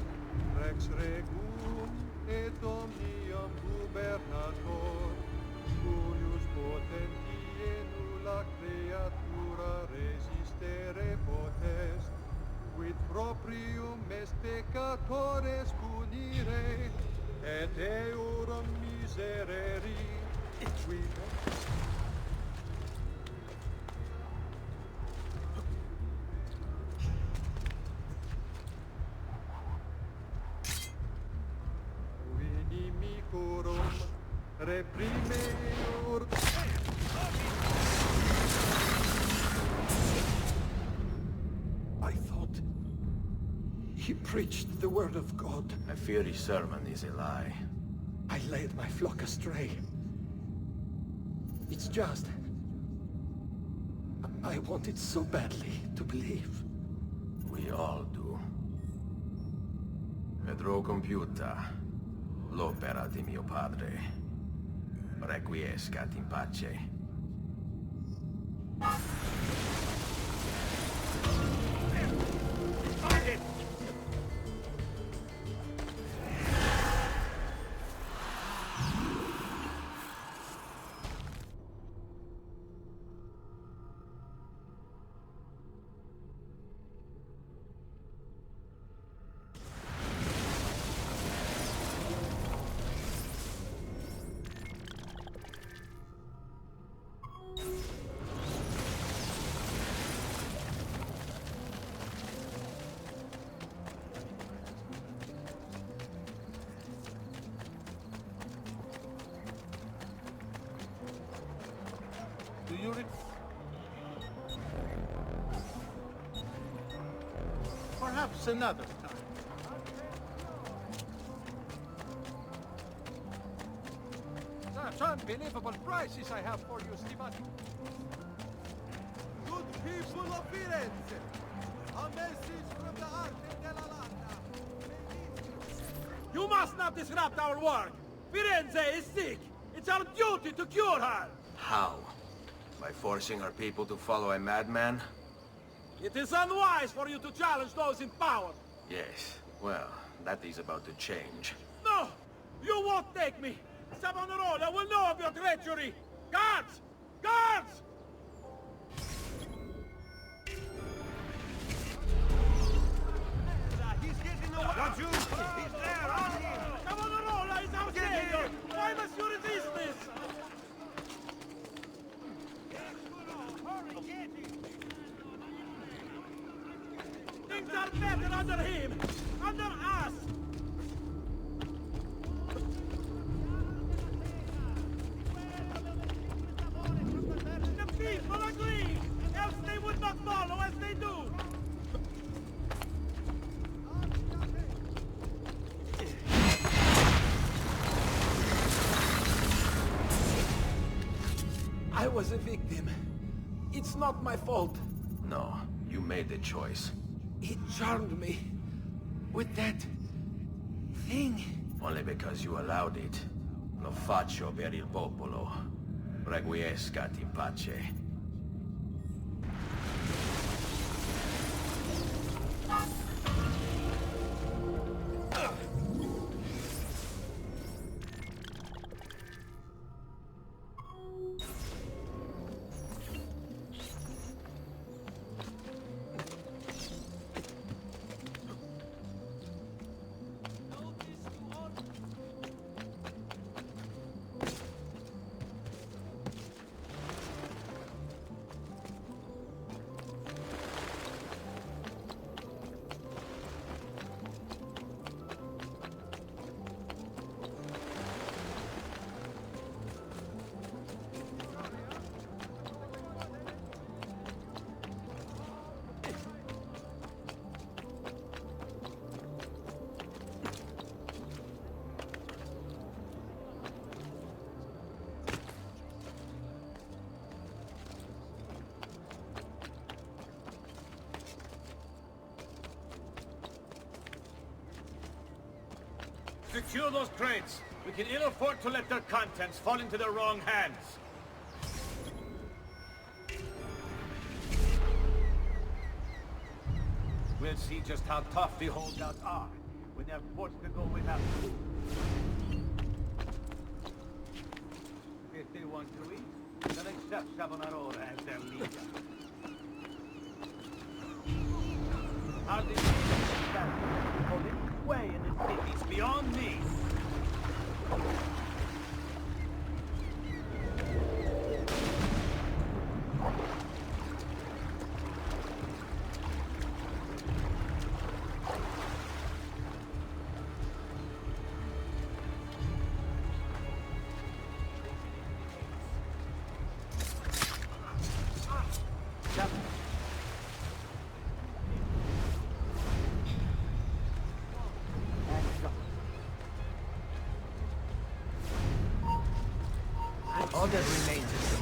Rex regum et omnium gubernator, cuius potentie nulla creatura resistere potest, quid proprium est peccatores punire, et eorum misereri, qui inimicorum reprimeor. I thought he preached the word of God. I fear his sermon is a lie. I led my flock astray. It's just... I wanted so badly to believe. We all do. Vedrò compiuta l'opera di mio padre. Requiescat in pace. Do you perhaps another time. Such unbelievable prices I have for you, Stefan. Good people of Firenze, a message from the Arte della Lana. You must not disrupt our work. Firenze is sick. It's our duty to cure her. How? By forcing our people to follow a madman? It is unwise for you to challenge those in power. Yes. Well, that is about to change. No! You won't take me! Savonarola will know of your treachery! Guards! Guards! He's getting away! Don't you They're under him! Under us! The people agree! Else they would not follow as they do! I was a victim. It's not my fault. No, you made the choice. It charmed me. With that... thing. Only because you allowed it. Lo faccio per il popolo. Requiescat in pace. Secure those crates. We can ill afford to let their contents fall into the wrong hands. We'll see just how tough the holdouts are when they're forced to go without food. If they want to eat, they'll accept Savonarola as their leader. Are the holding sway in the cities beyond me? All that remains is the...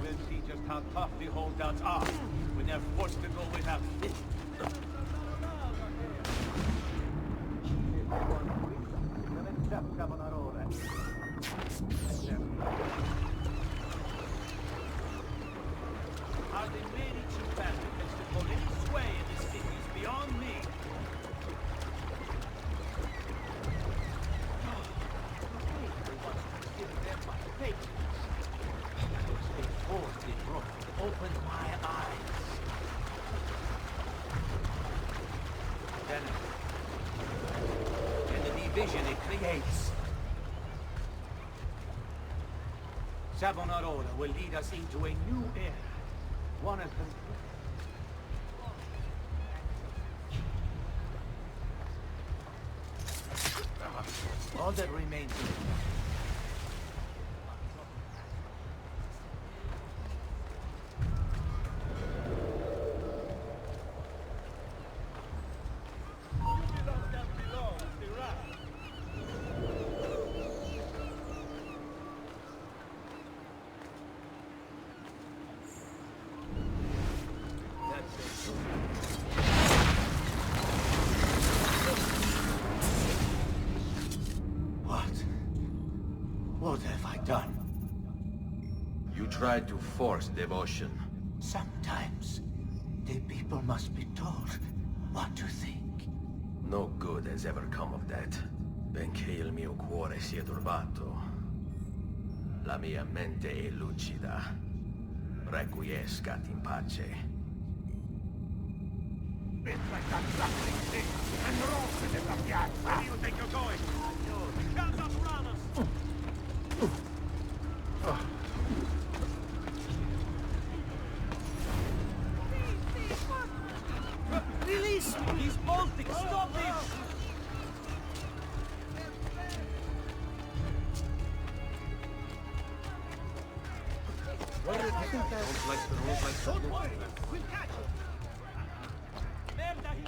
We'll see just how tough the holdouts are when they're forced to go without food. They'll accept Savonarola. Are they many too bandits to hold any sway in the cities beyond me? They want to give them my fate. They forced it, bro. Open my eyes. Then, and the division it creates. Savonarola will lead us into a new era. One of them. All that remains is... What have I done? You tried to force devotion. Sometimes, the people must be told what to think. No good has ever come of that. Benché il mio cuore sia turbato, la mia mente è lucida. Requiescat in pace. bit like that flapping thing and roasted in the piazza. Where do you think you're going? You can't outrun us. Release me! He's bolting! Stop him! I think I don't like the rules like that. Don't worry! We'll catch him! Merda, he...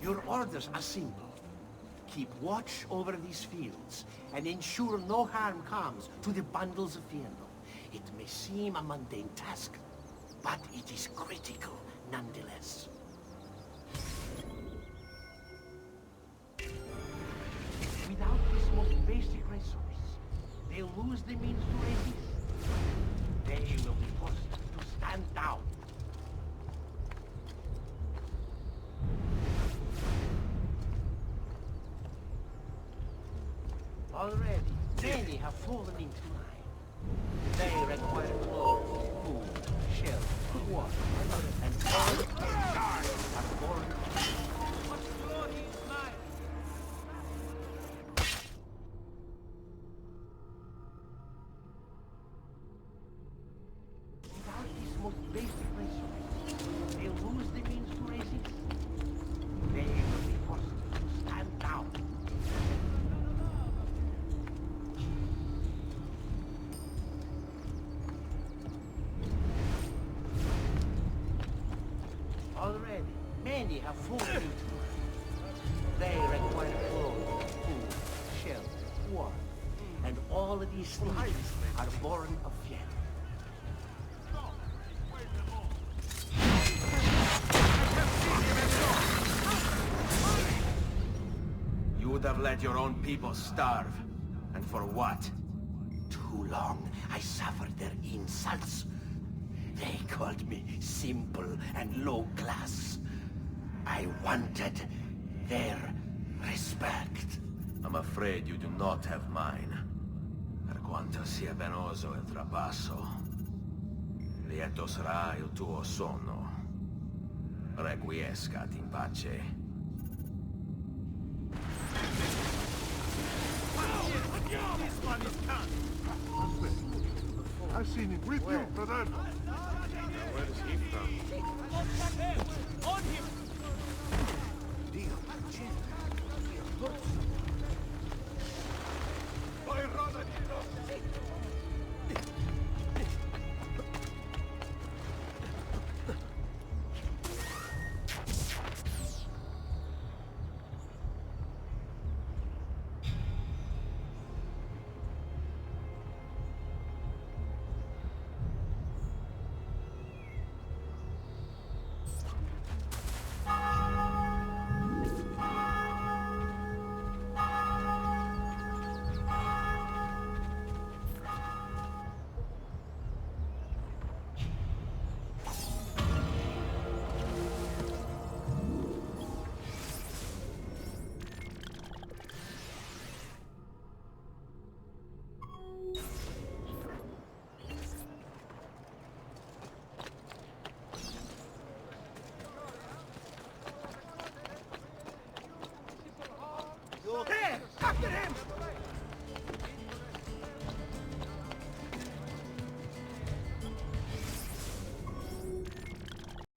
Your orders are simple. Keep watch over these fields, and ensure no harm comes to the bundles of Fiendo. It may seem a mundane task, but it is critical nonetheless. Without this most basic resource, they'll lose the means to resist. They will be forced to stand down. Already, many have fallen into line. They require clothes, food, shelter, water, and all are born. Without this most basic resource, they'll lose the means to resist. They will be forced to stand down. Already, many have fallen into it. They require clothes, food, shelter, water, and all of these things are born of fear. You would have let your own people starve. And for what? Too long I suffered their insults. They called me simple and low class. I wanted their respect. I'm afraid you do not have mine. Per quanto sia penoso il trapasso, lieto sarà il tuo sonno. Requiescat in pace. This one is done! I've seen him with you, brother. Where is he from? On him! Dio, There! After him!